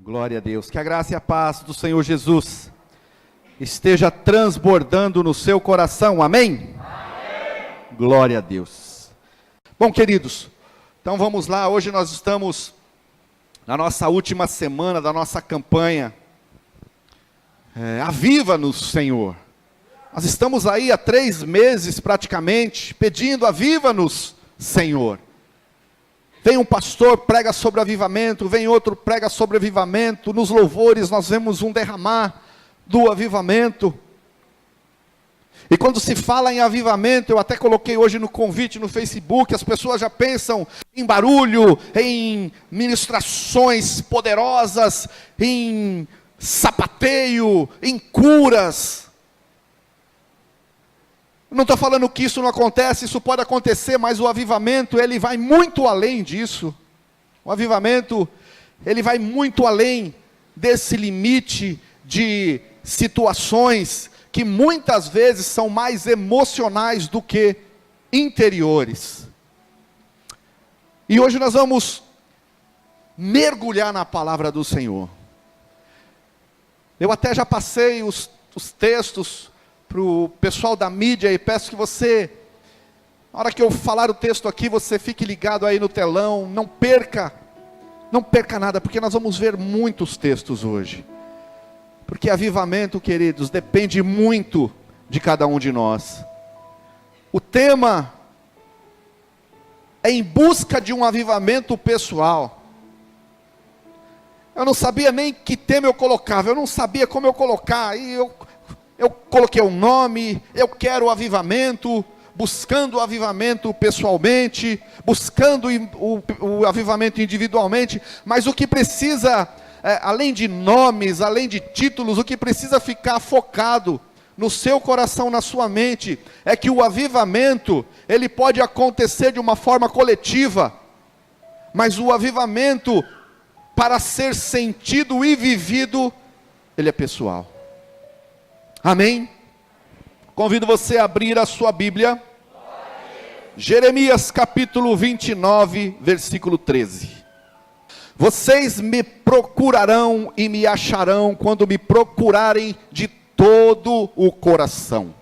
Glória a Deus. Que a graça e a paz do Senhor Jesus esteja transbordando no seu coração. Amém? Amém. Glória a Deus. Bom, queridos, então vamos lá. Hoje nós estamos na nossa última semana da nossa campanha Aviva-nos, Senhor. Nós estamos aí há 3 meses praticamente pedindo: aviva-nos, Senhor. Vem um pastor, prega sobre avivamento, vem outro, prega sobre avivamento. Nos louvores nós vemos um derramar do avivamento. E quando se fala em avivamento, eu até coloquei hoje no convite no Facebook, as pessoas já pensam em barulho, em ministrações poderosas, em sapateio, em curas. Não estou falando que isso não acontece, isso pode acontecer, mas o avivamento, ele vai muito além disso. O avivamento, ele vai muito além desse limite de situações que muitas vezes são mais emocionais do que interiores. E hoje nós vamos mergulhar na palavra do Senhor. Eu até já passei os textos para o pessoal da mídia, e peço que você, na hora que eu falar o texto aqui, você fique ligado aí no telão, não perca nada, porque nós vamos ver muitos textos hoje. Porque avivamento, queridos, depende muito de cada um de nós. O tema é em busca de um avivamento pessoal. Eu não sabia nem que tema eu colocava, eu não sabia como eu colocar, e eu coloquei um nome: eu quero o avivamento, buscando o avivamento pessoalmente, buscando o avivamento individualmente. Mas o que precisa, além de nomes, além de títulos, o que precisa ficar focado no seu coração, na sua mente, é que o avivamento, ele pode acontecer de uma forma coletiva, mas o avivamento, para ser sentido e vivido, ele é pessoal. Amém? Convido você a abrir a sua Bíblia. Jeremias capítulo 29, versículo 13. Vocês me procurarão e me acharão quando me procurarem de todo o coração.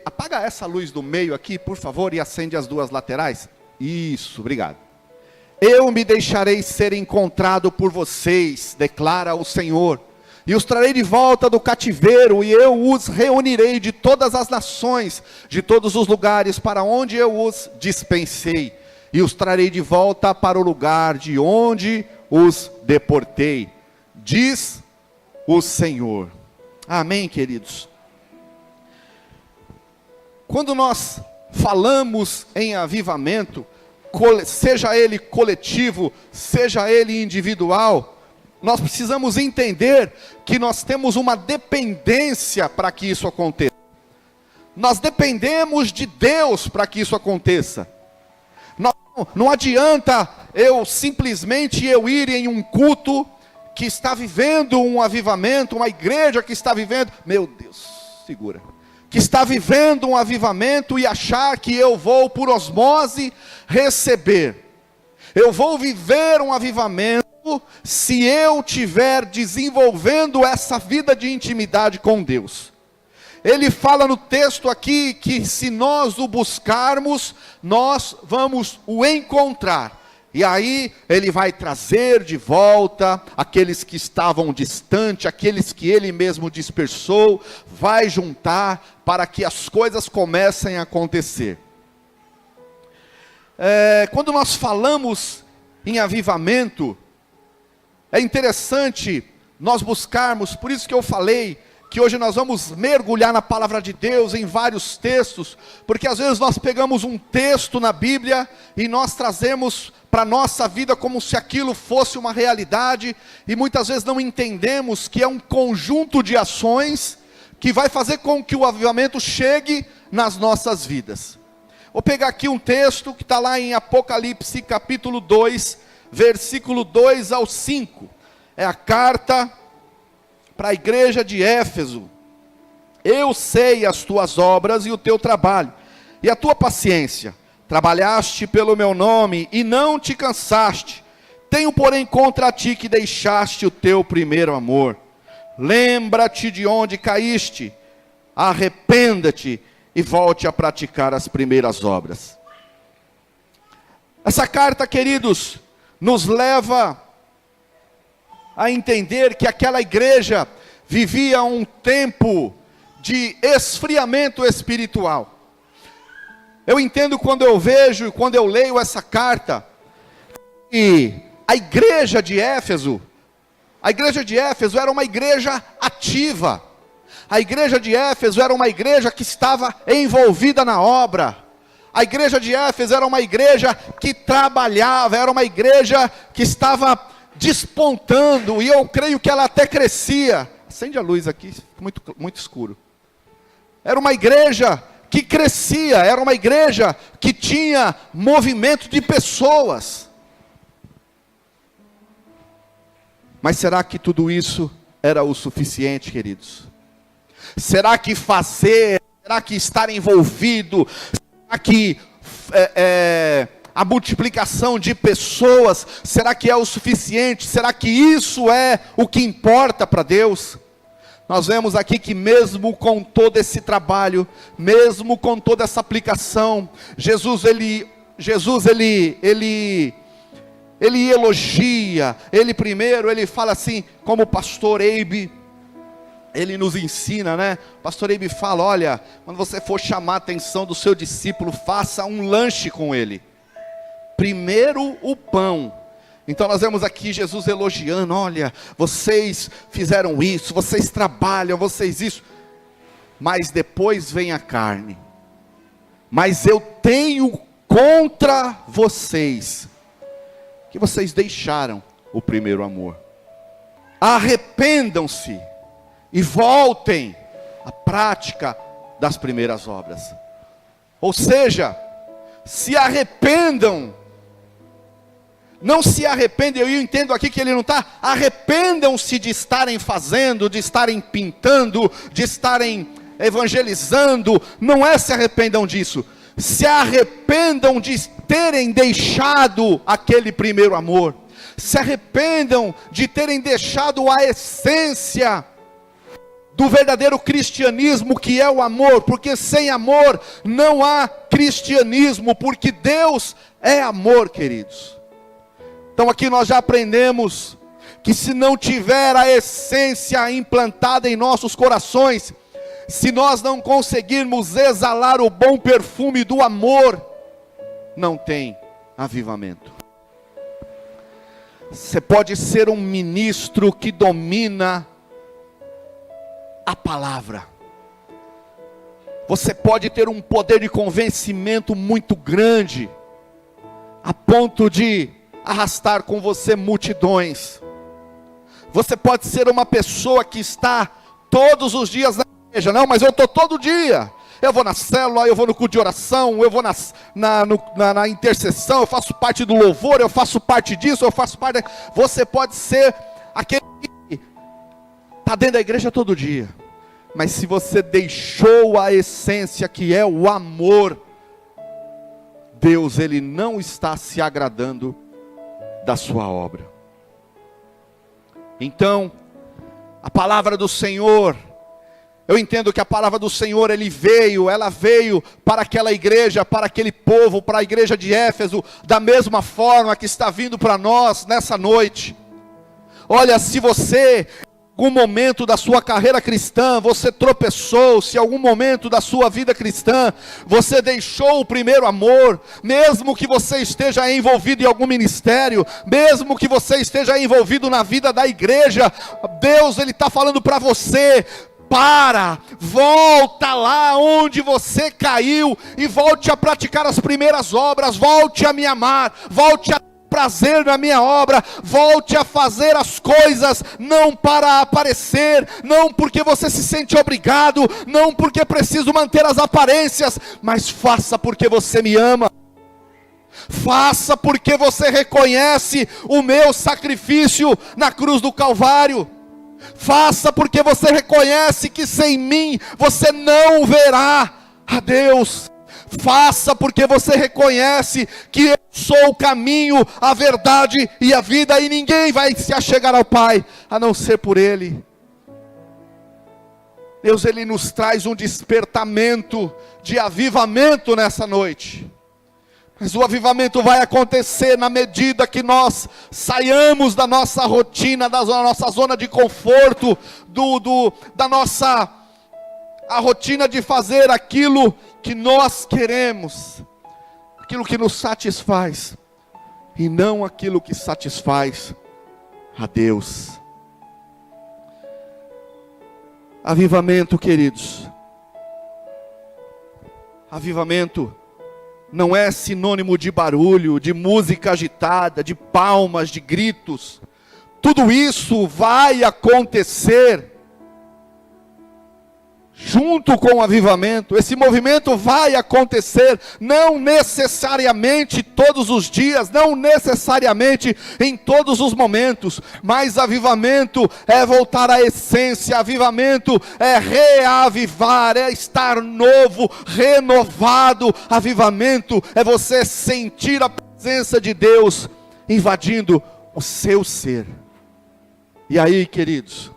Apaga essa luz do meio aqui, por favor, e acende as 2 laterais. Isso, obrigado. Eu me deixarei ser encontrado por vocês, declara o Senhor. E os trarei de volta do cativeiro, e eu os reunirei de todas as nações, de todos os lugares para onde eu os dispensei, e os trarei de volta para o lugar de onde os deportei, diz o Senhor. Amém, queridos? Quando nós falamos em avivamento, seja ele coletivo, seja ele individual, nós precisamos entender que nós temos uma dependência para que isso aconteça. Nós dependemos de Deus para que isso aconteça. Não adianta eu simplesmente ir em um culto que está vivendo um avivamento, uma igreja que está vivendo, meu Deus, segura, que está vivendo um avivamento, e achar que eu vou por osmose receber. Eu vou viver um avivamento se eu estiver desenvolvendo essa vida de intimidade com Deus. Ele fala no texto aqui que se nós o buscarmos, nós vamos o encontrar. E aí ele vai trazer de volta aqueles que estavam distantes, aqueles que ele mesmo dispersou, vai juntar para que as coisas comecem a acontecer. Quando nós falamos em avivamento, é interessante nós buscarmos, por isso que eu falei que hoje nós vamos mergulhar na palavra de Deus em vários textos, porque às vezes nós pegamos um texto na Bíblia e nós trazemos para a nossa vida como se aquilo fosse uma realidade, e muitas vezes não entendemos que é um conjunto de ações que vai fazer com que o avivamento chegue nas nossas vidas. Vou pegar aqui um texto que está lá em Apocalipse capítulo 2, versículo 2 ao 5, é a carta para a igreja de Éfeso. Eu sei as tuas obras e o teu trabalho, e a tua paciência. Trabalhaste pelo meu nome e não te cansaste. Tenho, porém, contra ti que deixaste o teu primeiro amor. Lembra-te de onde caíste, arrependa-te e volte a praticar as primeiras obras. Essa carta, queridos, nos leva a entender que aquela igreja vivia um tempo de esfriamento espiritual. Eu entendo quando eu vejo, quando eu leio essa carta, que a igreja de Éfeso era uma igreja ativa. A igreja de Éfeso era uma igreja que estava envolvida na obra. A igreja de Éfeso era uma igreja que trabalhava, era uma igreja que estava despontando, e eu creio que ela até crescia. Acende a luz aqui, fica muito escuro. Era uma igreja que crescia, era uma igreja que tinha movimento de pessoas. Mas será que tudo isso era o suficiente, queridos? Será que fazer, será que estar envolvido, será que a multiplicação de pessoas, será que é o suficiente? Será que isso é o que importa para Deus? Nós vemos aqui que mesmo com todo esse trabalho, mesmo com toda essa aplicação, Jesus elogia, ele fala assim, como o pastor Eibe, ele nos ensina, né? O pastor Eibe fala, olha, quando você for chamar a atenção do seu discípulo, faça um lanche com ele. Primeiro o pão. Então nós vemos aqui Jesus elogiando, olha, vocês fizeram isso, vocês trabalham, vocês isso, mas depois vem a carne. Mas eu tenho contra vocês, que vocês deixaram o primeiro amor. Arrependam-se e voltem à prática das primeiras obras. Ou seja, se arrependam. Não se arrependem, eu entendo aqui que ele não está, arrependam-se de estarem fazendo, de estarem pintando, de estarem evangelizando, não é se arrependam disso, se arrependam de terem deixado aquele primeiro amor, se arrependam de terem deixado a essência do verdadeiro cristianismo, que é o amor, porque sem amor não há cristianismo, porque Deus é amor, queridos. Então aqui nós já aprendemos que se não tiver a essência implantada em nossos corações, se nós não conseguirmos exalar o bom perfume do amor, não tem avivamento. Você pode ser um ministro que domina a palavra. Você pode ter um poder de convencimento muito grande, a ponto de arrastar com você multidões. Você pode ser uma pessoa que está todos os dias na igreja. Não, mas eu estou todo dia. Eu vou na célula, eu vou no culto de oração, eu vou na intercessão, eu faço parte do louvor, eu faço parte disso, eu faço parte... Você pode ser aquele que está dentro da igreja todo dia. Mas se você deixou a essência que é o amor, Deus, Ele não está se agradando da sua obra. Então, a palavra do Senhor, eu entendo que a palavra do Senhor, ela veio para aquela igreja, para aquele povo, para a igreja de Éfeso, da mesma forma que está vindo para nós nessa noite. Olha, se você, em algum momento da sua carreira cristã, você tropeçou, se em algum momento da sua vida cristã, você deixou o primeiro amor, mesmo que você esteja envolvido em algum ministério, mesmo que você esteja envolvido na vida da igreja, Deus, Ele está falando para você, volta lá onde você caiu, e volte a praticar as primeiras obras, volte a me amar, volte a prazer na minha obra, volte a fazer as coisas, não para aparecer, não porque você se sente obrigado, não porque preciso manter as aparências, mas faça porque você me ama, faça porque você reconhece o meu sacrifício na cruz do Calvário, faça porque você reconhece que sem mim você não verá a Deus, Faça porque você reconhece que eu sou o caminho, a verdade e a vida, e ninguém vai se achegar ao Pai, a não ser por Ele. Deus, Ele nos traz um despertamento de avivamento nessa noite. Mas o avivamento vai acontecer na medida que nós saiamos da nossa rotina, da nossa zona de conforto, a rotina de fazer aquilo que nós queremos, aquilo que nos satisfaz, e não aquilo que satisfaz a Deus. Avivamento, queridos. Avivamento não é sinônimo de barulho, de música agitada, de palmas, de gritos. Tudo isso vai acontecer junto com o avivamento. Esse movimento vai acontecer, não necessariamente todos os dias, não necessariamente em todos os momentos, mas avivamento é voltar à essência, avivamento é reavivar, é estar novo, renovado. Avivamento é você sentir a presença de Deus invadindo o seu ser. E aí, queridos,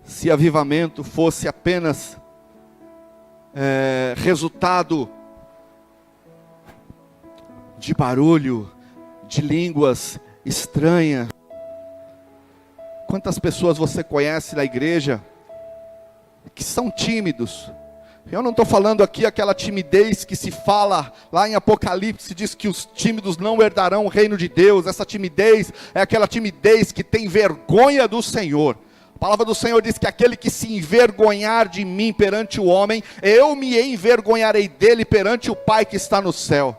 se avivamento fosse apenas resultado de barulho, de línguas estranhas, quantas pessoas você conhece na igreja que são tímidos? Eu não estou falando aqui aquela timidez que se fala lá em Apocalipse, diz que os tímidos não herdarão o reino de Deus. Essa timidez é aquela timidez que tem vergonha do Senhor. A palavra do Senhor diz que aquele que se envergonhar de mim perante o homem, eu me envergonharei dele perante o Pai que está no céu.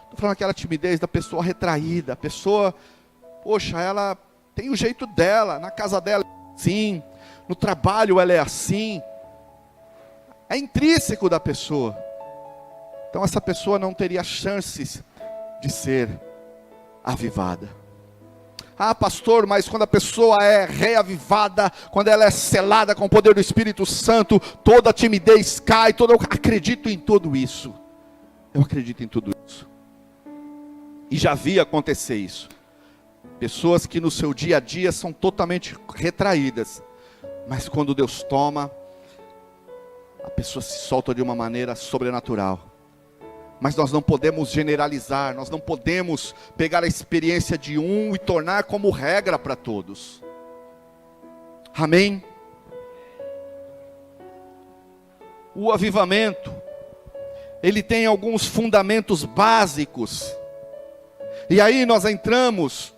Estou falando aquela timidez da pessoa retraída, a pessoa, poxa, ela tem o jeito dela, na casa dela é assim, no trabalho ela é assim, é intrínseco da pessoa. Então essa pessoa não teria chances de ser avivada. Ah, pastor, mas quando a pessoa é reavivada, quando ela é selada com o poder do Espírito Santo, toda a timidez cai, eu acredito em tudo isso. Eu acredito em tudo isso. E já vi acontecer isso. Pessoas que no seu dia a dia são totalmente retraídas, mas quando Deus toma, a pessoa se solta de uma maneira sobrenatural. Mas nós não podemos generalizar, nós não podemos pegar a experiência de um e tornar como regra para todos. Amém? O avivamento, ele tem alguns fundamentos básicos. E aí nós entramos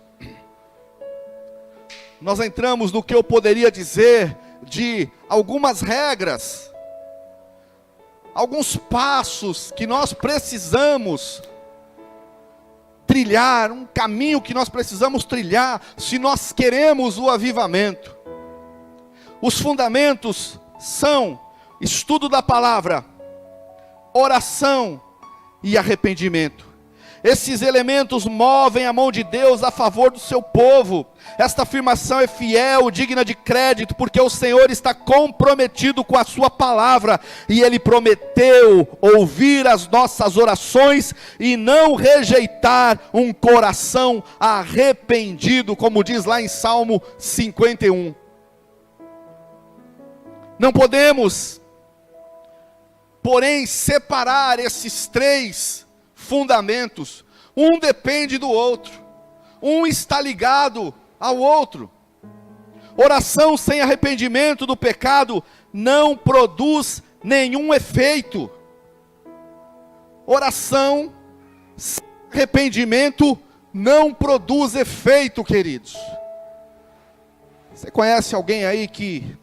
no que eu poderia dizer de algumas regras, alguns passos que nós precisamos trilhar, um caminho que nós precisamos trilhar, se nós queremos o avivamento. Os fundamentos são estudo da palavra, oração e arrependimento. Esses elementos movem a mão de Deus a favor do seu povo. Esta afirmação é fiel, digna de crédito, porque o Senhor está comprometido com a sua palavra, e Ele prometeu ouvir as nossas orações, e não rejeitar um coração arrependido, como diz lá em Salmo 51. Não podemos, porém, separar esses três fundamentos. Um depende do outro, um está ligado ao outro. Oração sem arrependimento do pecado não produz nenhum efeito. Oração sem arrependimento não produz efeito, queridos. Você conhece alguém aí que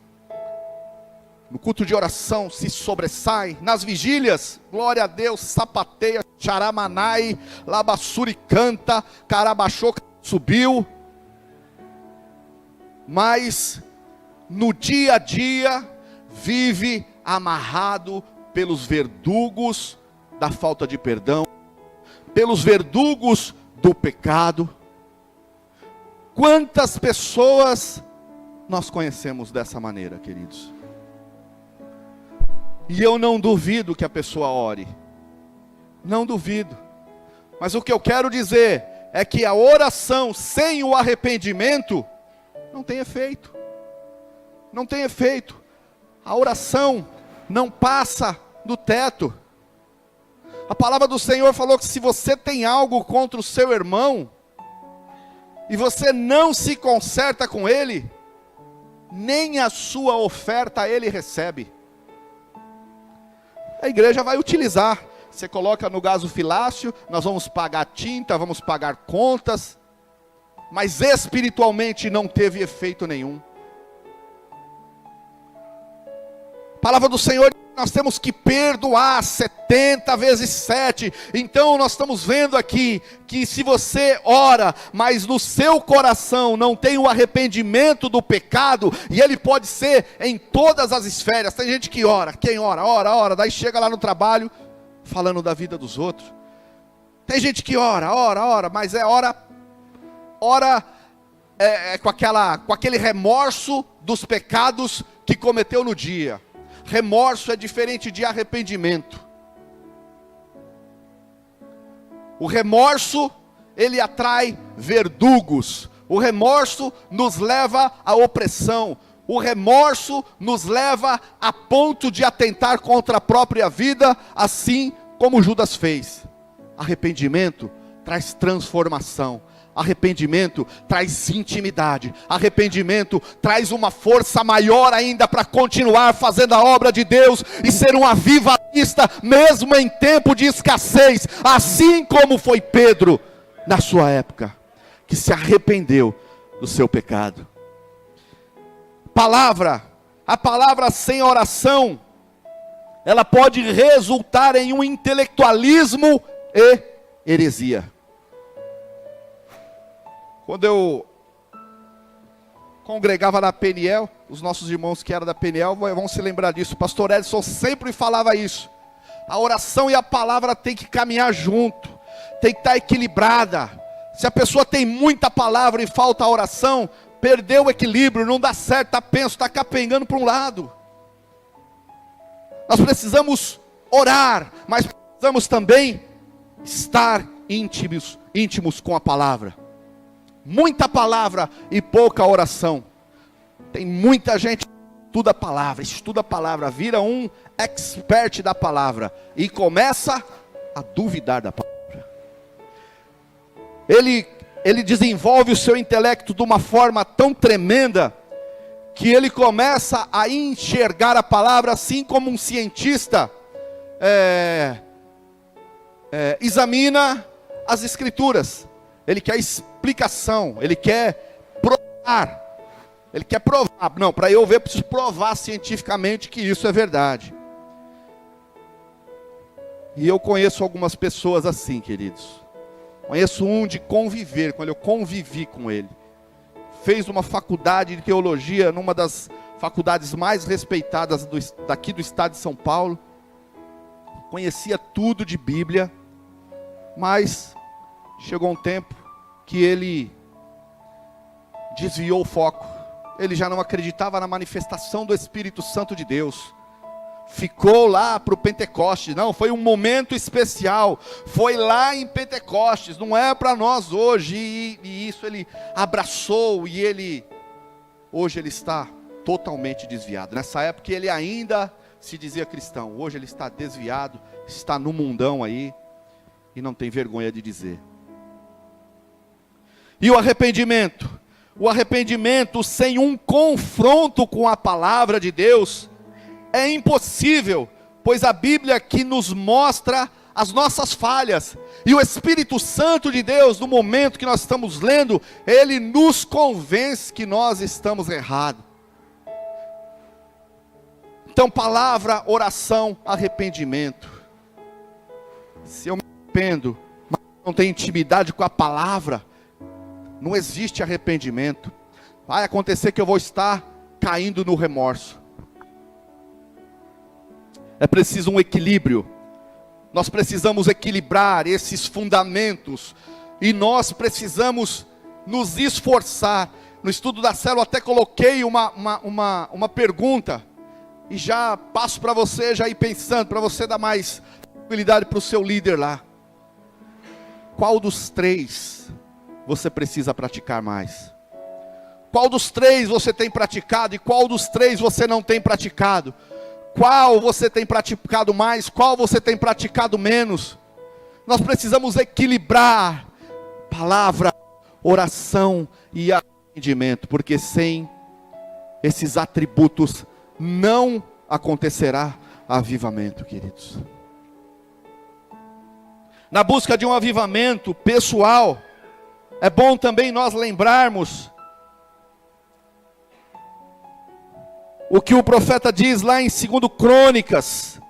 no culto de oração se sobressai, nas vigílias, glória a Deus, sapateia, charamanai, labassuri canta, carabachô subiu, mas no dia a dia vive amarrado pelos verdugos da falta de perdão, pelos verdugos do pecado. Quantas pessoas nós conhecemos dessa maneira, queridos? E eu não duvido que a pessoa ore. Não duvido. Mas o que eu quero dizer é que a oração sem o arrependimento não tem efeito. Não tem efeito. A oração não passa do teto. A palavra do Senhor falou que se você tem algo contra o seu irmão, e você não se conserta com ele, nem a sua oferta ele recebe. A igreja vai utilizar. Você coloca no gasofilácio, nós vamos pagar tinta, vamos pagar contas, mas espiritualmente não teve efeito nenhum. A palavra do Senhor, nós temos que perdoar 70 vezes 7. Então nós estamos vendo aqui, que se você ora, mas no seu coração não tem o arrependimento do pecado, e ele pode ser em todas as esferas. Tem gente que ora, quem ora, daí chega lá no trabalho, falando da vida dos outros. Tem gente que ora, mas ora com aquele remorso dos pecados que cometeu no dia. Remorso é diferente de arrependimento. O remorso, ele atrai verdugos. O remorso nos leva à opressão. O remorso nos leva a ponto de atentar contra a própria vida, assim como Judas fez. Arrependimento traz transformação. Arrependimento traz intimidade. Arrependimento traz uma força maior ainda para continuar fazendo a obra de Deus e ser um avivalista, mesmo em tempo de escassez, assim como foi Pedro na sua época, que se arrependeu do seu pecado. A palavra sem oração, ela pode resultar em um intelectualismo e heresia. Quando eu congregava na Peniel, os nossos irmãos que eram da Peniel vão se lembrar disso. O pastor Edson sempre falava isso. A oração e a palavra tem que caminhar junto, tem que estar equilibrada. Se a pessoa tem muita palavra e falta a oração, perdeu o equilíbrio, não dá certo, está capengando para um lado. Nós precisamos orar, mas precisamos também estar íntimos com a palavra. Muita palavra e pouca oração. Tem muita gente que estuda a palavra, vira um expert da palavra e começa a duvidar da palavra. Ele desenvolve o seu intelecto de uma forma tão tremenda que ele começa a enxergar a palavra assim como um cientista examina as escrituras. Ele quer explicação, ele quer provar. Não, para eu ver, eu preciso provar cientificamente que isso é verdade. E eu conheço algumas pessoas assim, queridos. Conheço um de conviver, quando eu convivi com ele. Fez uma faculdade de teologia, numa das faculdades mais respeitadas daqui do estado de São Paulo. Conhecia tudo de Bíblia, mas chegou um tempo que ele desviou o foco. Ele já não acreditava na manifestação do Espírito Santo de Deus. Ficou lá para o Pentecostes. Não, foi um momento especial. Foi lá em Pentecostes. Não é para nós hoje. E isso ele abraçou. E hoje ele está totalmente desviado. Nessa época ele ainda se dizia cristão. Hoje ele está desviado. Está no mundão aí. E não tem vergonha de dizer. E o arrependimento? O arrependimento sem um confronto com a palavra de Deus é impossível, pois a Bíblia que nos mostra as nossas falhas, e o Espírito Santo de Deus, no momento que nós estamos lendo, ele nos convence que nós estamos errados. Então, palavra, oração, arrependimento. Se eu me arrependo, mas não tenho intimidade com a palavra, não existe arrependimento. Vai acontecer que eu vou estar caindo no remorso. É preciso um equilíbrio. Nós precisamos equilibrar esses fundamentos. E nós precisamos nos esforçar. No estudo da célula até coloquei uma pergunta. E já passo para você já ir pensando, para você dar mais tranquilidade para o seu líder lá. Qual dos 3 você precisa praticar mais? Qual dos 3 você tem praticado e qual dos 3 você não tem praticado? Qual você tem praticado mais, qual você tem praticado menos? Nós precisamos equilibrar palavra, oração e arrependimento, porque sem esses atributos não acontecerá avivamento, queridos. Na busca de um avivamento pessoal, é bom também nós lembrarmos o que o profeta diz lá em 2 Crônicas,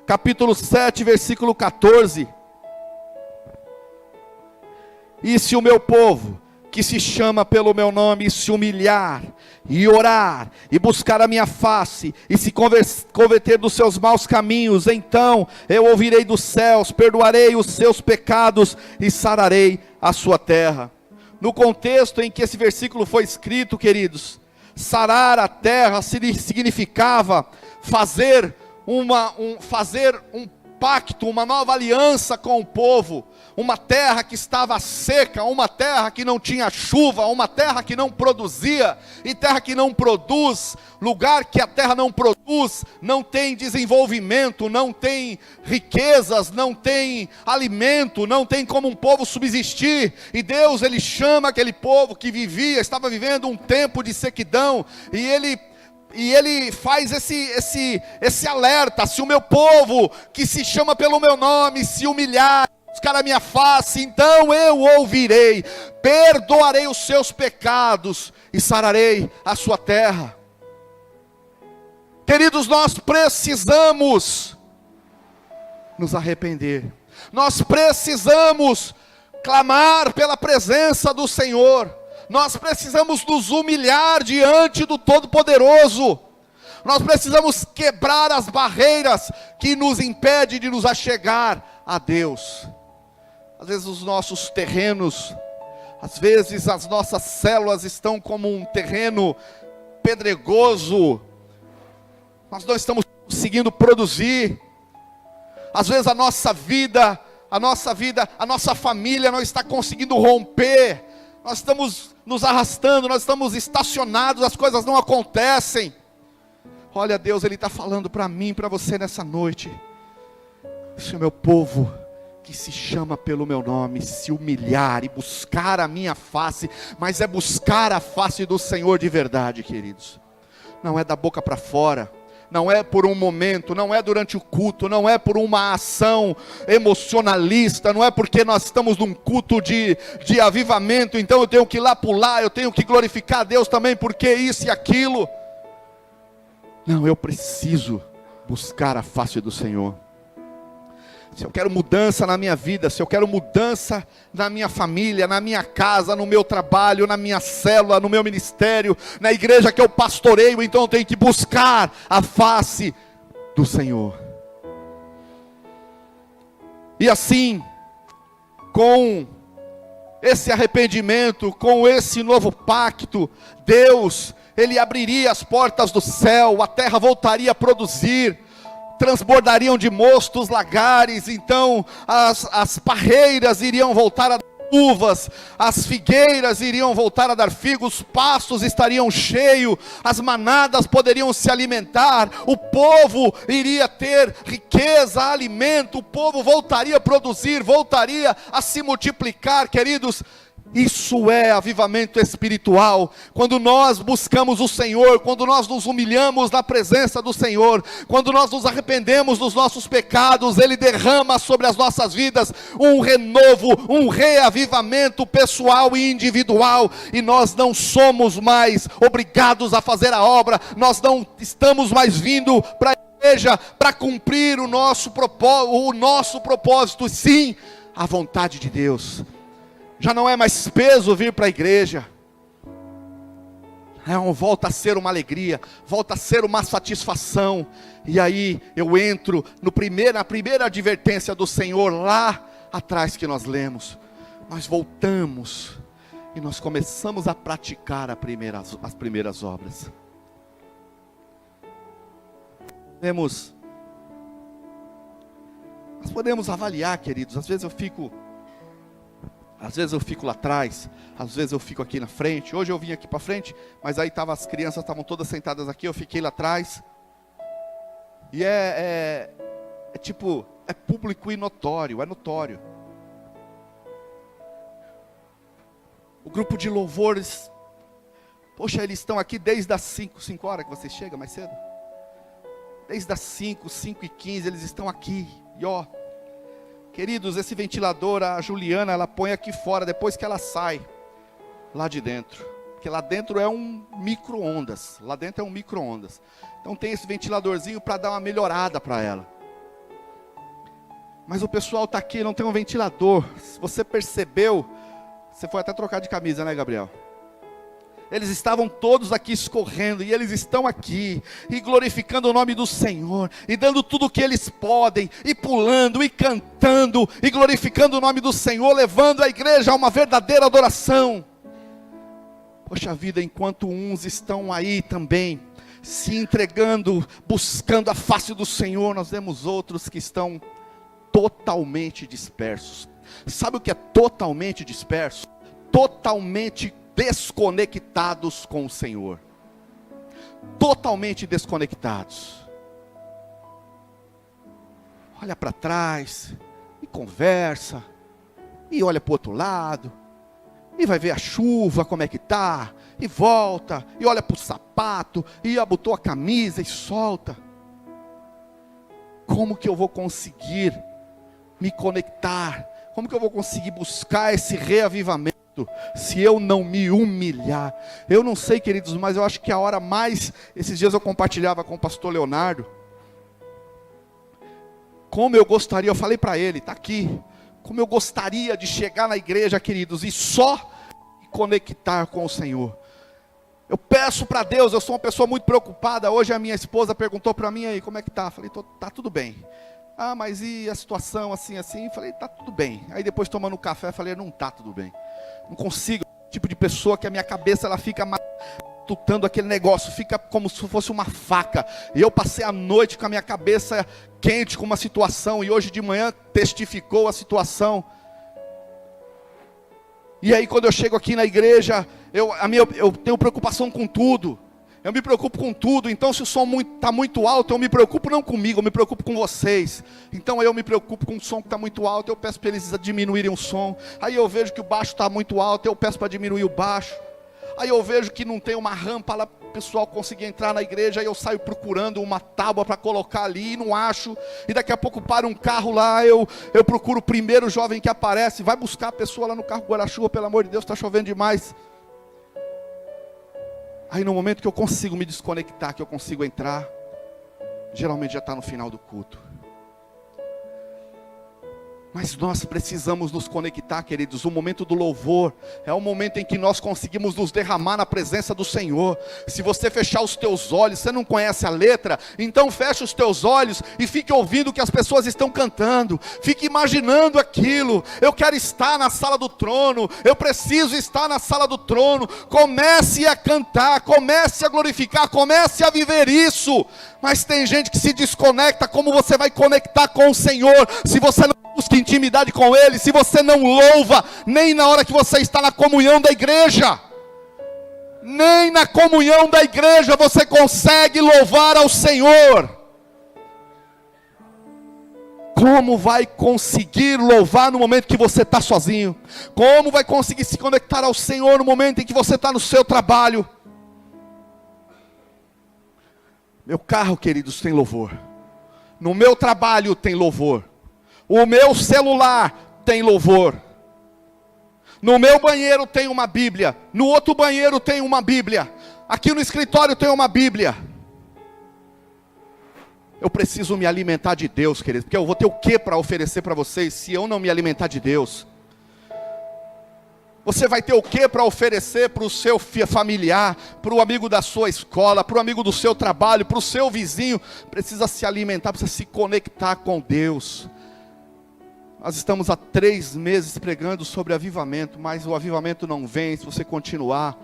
capítulo 7, versículo 14. E se o meu povo, que se chama pelo meu nome, se humilhar, e orar, e buscar a minha face, e se converter dos seus maus caminhos, então eu ouvirei dos céus, perdoarei os seus pecados, e sararei a sua terra. No contexto em que esse versículo foi escrito, queridos, sarar a terra significava fazer um pacto, uma nova aliança com o povo. Uma terra que estava seca, uma terra que não tinha chuva, uma terra que não produzia, e terra que não produz, lugar que a terra não produz, não tem desenvolvimento, não tem riquezas, não tem alimento, não tem como um povo subsistir. E Deus, Ele chama aquele povo que estava vivendo um tempo de sequidão, e Ele faz esse alerta: se o meu povo, que se chama pelo meu nome, se humilhar, buscar a minha face, então eu ouvirei, perdoarei os seus pecados e sararei a sua terra. Queridos, nós precisamos nos arrepender, nós precisamos clamar pela presença do Senhor, nós precisamos nos humilhar diante do Todo-Poderoso, nós precisamos quebrar as barreiras que nos impedem de nos achegar a Deus. Às vezes os nossos terrenos, às vezes as nossas células estão como um terreno pedregoso, nós não estamos conseguindo produzir. Às vezes a nossa família não está conseguindo romper, nós estamos nos arrastando, nós estamos estacionados, as coisas não acontecem. Olha, Deus, Ele está falando para mim, para você nessa noite: se o meu povo, que se chama pelo meu nome, se humilhar e buscar a minha face, mas é buscar a face do Senhor de verdade, queridos. Não é da boca para fora, não é por um momento, não é durante o culto, não é por uma ação emocionalista, não é porque nós estamos num culto de avivamento, então eu tenho que ir lá pular, eu tenho que glorificar a Deus também, porque isso e aquilo. Não, eu preciso buscar a face do Senhor. Se eu quero mudança na minha vida, se eu quero mudança na minha família, na minha casa, no meu trabalho, na minha célula, no meu ministério, na igreja que eu pastoreio, então eu tenho que buscar a face do Senhor. E assim, com esse arrependimento, com esse novo pacto, Deus, Ele abriria as portas do céu, a terra voltaria a produzir, transbordariam de mostos lagares, então as parreiras iriam voltar a dar uvas, as figueiras iriam voltar a dar figos, os pastos estariam cheios, as manadas poderiam se alimentar, o povo iria ter riqueza, alimento, o povo voltaria a produzir, voltaria a se multiplicar, queridos. Isso é avivamento espiritual. Quando nós buscamos o Senhor, quando nós nos humilhamos na presença do Senhor, quando nós nos arrependemos dos nossos pecados, Ele derrama sobre as nossas vidas um renovo, um reavivamento pessoal e individual, e nós não somos mais obrigados a fazer a obra, nós não estamos mais vindo para a igreja para cumprir o nosso propósito, sim, a vontade de Deus. Já não é mais peso vir para a igreja, volta a ser uma alegria, volta a ser uma satisfação. E aí eu entro na primeira advertência do Senhor, lá atrás que nós lemos, nós voltamos e nós começamos a praticar as primeiras obras. Nós podemos avaliar, queridos. Às vezes eu fico lá atrás, às vezes eu fico aqui na frente. Hoje eu vim aqui para frente, mas aí as crianças estavam todas sentadas aqui, eu fiquei lá atrás. E é público e notório, é notório. O grupo de louvores, poxa, eles estão aqui desde as 5 horas que vocês chegam mais cedo. Desde as 5:15, eles estão aqui. E ó, queridos, esse ventilador, a Juliana, ela põe aqui fora, depois que ela sai, lá de dentro. Porque lá dentro é um micro-ondas. Então tem esse ventiladorzinho para dar uma melhorada para ela. Mas o pessoal está aqui, não tem um ventilador. Se você percebeu, você foi até trocar de camisa, né, Gabriel? Eles estavam todos aqui escorrendo, e eles estão aqui, e glorificando o nome do Senhor, e dando tudo o que eles podem, e pulando, e cantando, e glorificando o nome do Senhor, levando a igreja a uma verdadeira adoração. Poxa vida, enquanto uns estão aí também, se entregando, buscando a face do Senhor, nós vemos outros que estão totalmente dispersos. Sabe o que é totalmente disperso? Totalmente desconectados com o Senhor. Totalmente desconectados. Olha para trás, e conversa, e olha para o outro lado, e vai ver a chuva, como é que está, e volta, e olha para o sapato, e botou a camisa e solta. Como que eu vou conseguir me conectar? Como que eu vou conseguir buscar esse reavivamento se eu não me humilhar? Eu não sei, queridos, mas eu acho que a hora mais... Esses dias eu compartilhava com o pastor Leonardo. Como eu gostaria, eu falei para ele, está aqui. Como eu gostaria de chegar na igreja, queridos, e só me conectar com o Senhor. Eu peço para Deus, eu sou uma pessoa muito preocupada. Hoje a minha esposa perguntou para mim, aí, como é que está? Falei, tá tudo bem. Ah, mas e a situação assim? Falei, tá tudo bem. Aí depois tomando café, falei, não tá tudo bem. Não consigo, tipo de pessoa que a minha cabeça, ela fica matutando aquele negócio, fica como se fosse uma faca. E eu passei a noite com a minha cabeça quente com uma situação, e hoje de manhã testificou a situação. E aí quando eu chego aqui na igreja, eu tenho preocupação com tudo. Eu me preocupo com tudo. Então se o som está muito alto, eu me preocupo não comigo, eu me preocupo com vocês. Então eu me preocupo com o som que está muito alto, eu peço para eles diminuírem o som. Aí eu vejo que o baixo está muito alto, eu peço para diminuir o baixo. Aí eu vejo que não tem uma rampa lá para o pessoal conseguir entrar na igreja. Aí eu saio procurando uma tábua para colocar ali e não acho. E daqui a pouco para um carro lá, eu procuro o primeiro jovem que aparece. Vai buscar a pessoa lá no carro guarda-chuva, pelo amor de Deus, está chovendo demais. Aí no momento que eu consigo me desconectar, que eu consigo entrar, geralmente já está no final do culto. Mas nós precisamos nos conectar, queridos. O momento do louvor é o momento em que nós conseguimos nos derramar na presença do Senhor. Se você fechar os teus olhos, você não conhece a letra, então feche os teus olhos e fique ouvindo o que as pessoas estão cantando. Fique imaginando aquilo. Eu quero estar na sala do trono, eu preciso estar na sala do trono. Comece a cantar, comece a glorificar, comece a viver isso. Mas tem gente que se desconecta. Como você vai conectar com o Senhor se você não busca intimidade com Ele, se você não louva, nem na hora que você está na comunhão da igreja? Nem na comunhão da igreja você consegue louvar ao Senhor. Como vai conseguir louvar no momento que você está sozinho? Como vai conseguir se conectar ao Senhor no momento em que você está no seu trabalho? Meu carro, queridos, tem louvor. No meu trabalho tem louvor. O meu celular tem louvor. No meu banheiro tem uma Bíblia. No outro banheiro tem uma Bíblia. Aqui no escritório tem uma Bíblia. Eu preciso me alimentar de Deus, queridos. Porque eu vou ter o que para oferecer para vocês se eu não me alimentar de Deus? Você vai ter o que para oferecer para o seu familiar, para o amigo da sua escola, para o amigo do seu trabalho, para o seu vizinho? Precisa se alimentar, precisa se conectar com Deus. Nós estamos há 3 meses pregando sobre avivamento, mas o avivamento não vem se você continuar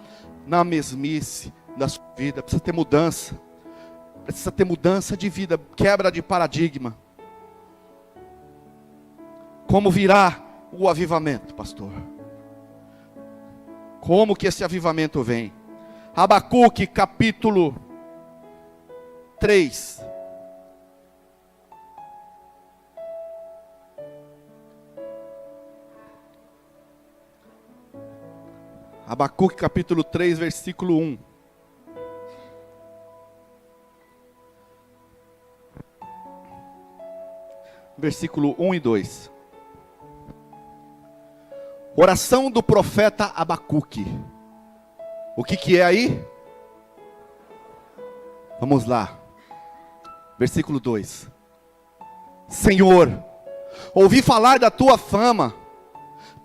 na mesmice da sua vida. Precisa ter mudança. Precisa ter mudança de vida, quebra de paradigma. Como virá o avivamento, pastor? Como que esse avivamento vem? Abacuque, capítulo 3. Abacuque, capítulo 3, versículo 1. Versículo 1 e 2. Oração do profeta Abacuque. O que é aí? Vamos lá. Versículo 2. Senhor, ouvi falar da tua fama,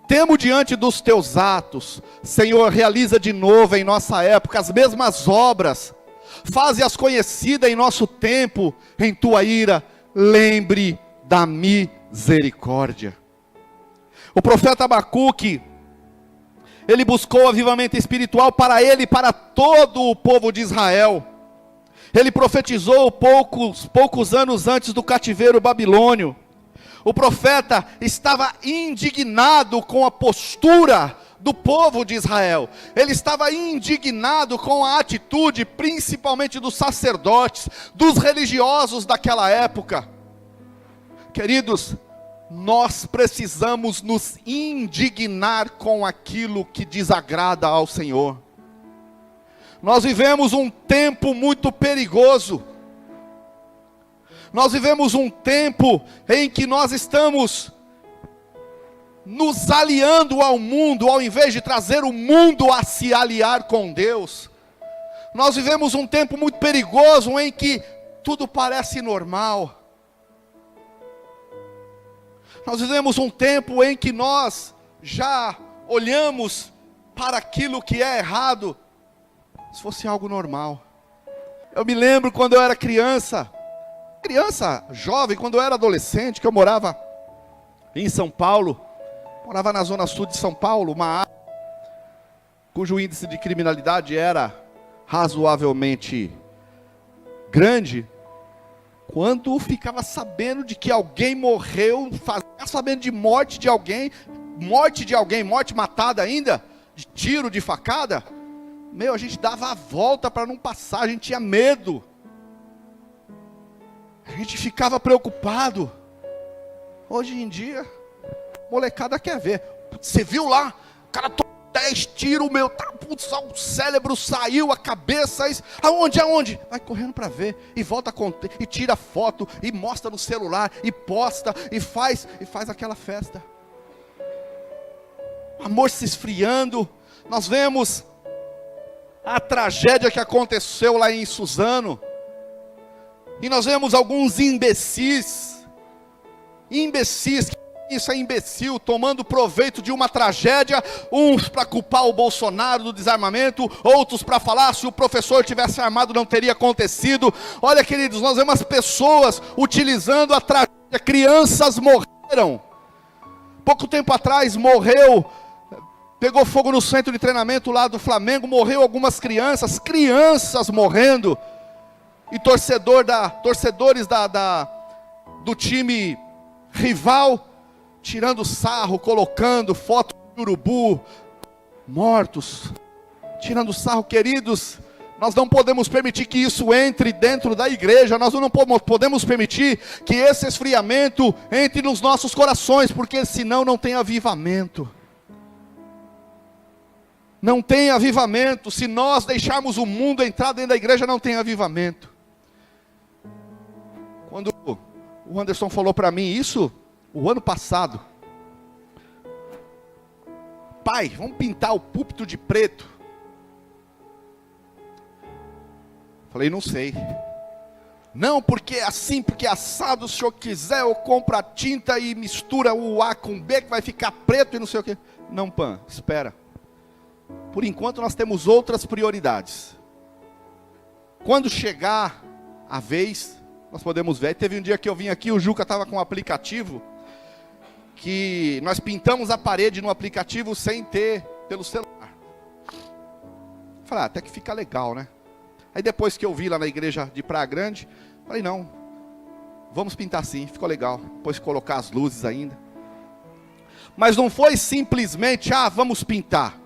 temo diante dos teus atos. Senhor, realiza de novo em nossa época as mesmas obras, faze-as conhecidas em nosso tempo, em tua ira, lembre da misericórdia. O profeta Abacuque, ele buscou avivamento espiritual para ele e para todo o povo de Israel. Ele profetizou poucos anos antes do cativeiro babilônio. O profeta estava indignado com a postura do povo de Israel. Ele estava indignado com a atitude, principalmente dos sacerdotes, dos religiosos daquela época. Queridos, nós precisamos nos indignar com aquilo que desagrada ao Senhor. Nós vivemos um tempo muito perigoso. Nós vivemos um tempo em que nós estamos nos aliando ao mundo, ao invés de trazer o mundo a se aliar com Deus. Nós vivemos um tempo muito perigoso em que tudo parece normal. Nós vivemos um tempo em que nós já olhamos para aquilo que é errado, se fosse algo normal. Eu me lembro quando eu era criança, jovem, quando eu era adolescente, que eu morava em São Paulo, morava na zona sul de São Paulo, uma área cujo índice de criminalidade era razoavelmente grande. Quando ficava sabendo de que alguém morreu, sabendo de morte de alguém, morte matada ainda, de tiro, de facada, a gente dava a volta para não passar, a gente tinha medo, a gente ficava preocupado. Hoje em dia, a molecada quer ver. Você viu lá, o cara tomou 10 tiros, o cérebro saiu, a cabeça, aonde? Vai correndo para ver, e volta e tira foto, e mostra no celular, e posta, e faz aquela festa. O amor se esfriando. Nós vemos a tragédia que aconteceu lá em Suzano, e nós vemos alguns imbecis, isso é imbecil, tomando proveito de uma tragédia, uns para culpar o Bolsonaro do desarmamento, outros para falar se o professor tivesse armado não teria acontecido. Olha, queridos, nós vemos as pessoas utilizando a tragédia. Crianças morreram. Pouco tempo atrás pegou fogo no centro de treinamento lá do Flamengo, morreu algumas crianças morrendo, e torcedores do time rival, tirando sarro, colocando foto de urubu, mortos, tirando sarro. Queridos, nós não podemos permitir que isso entre dentro da igreja, nós não podemos permitir que esse esfriamento entre nos nossos corações, porque senão não tem avivamento. Não tem avivamento. Se nós deixarmos o mundo entrar dentro da igreja, não tem avivamento. Quando o Anderson falou para mim isso, o ano passado: pai, vamos pintar o púlpito de preto. Falei, não sei. Não, porque é assim, porque é assado, se o senhor quiser eu compro a tinta e mistura o A com B que vai ficar preto e não sei o que. Não, Pan, espera. Por enquanto nós temos outras prioridades. Quando chegar a vez, nós podemos ver. Teve um dia que eu vim aqui, o Juca estava com um aplicativo, que nós pintamos a parede no aplicativo sem ter pelo celular. Falei, até que fica legal, né? Aí depois que eu vi lá na igreja de Praia Grande, falei, não, vamos pintar sim, ficou legal. Depois colocar as luzes ainda. Mas não foi simplesmente, vamos pintar.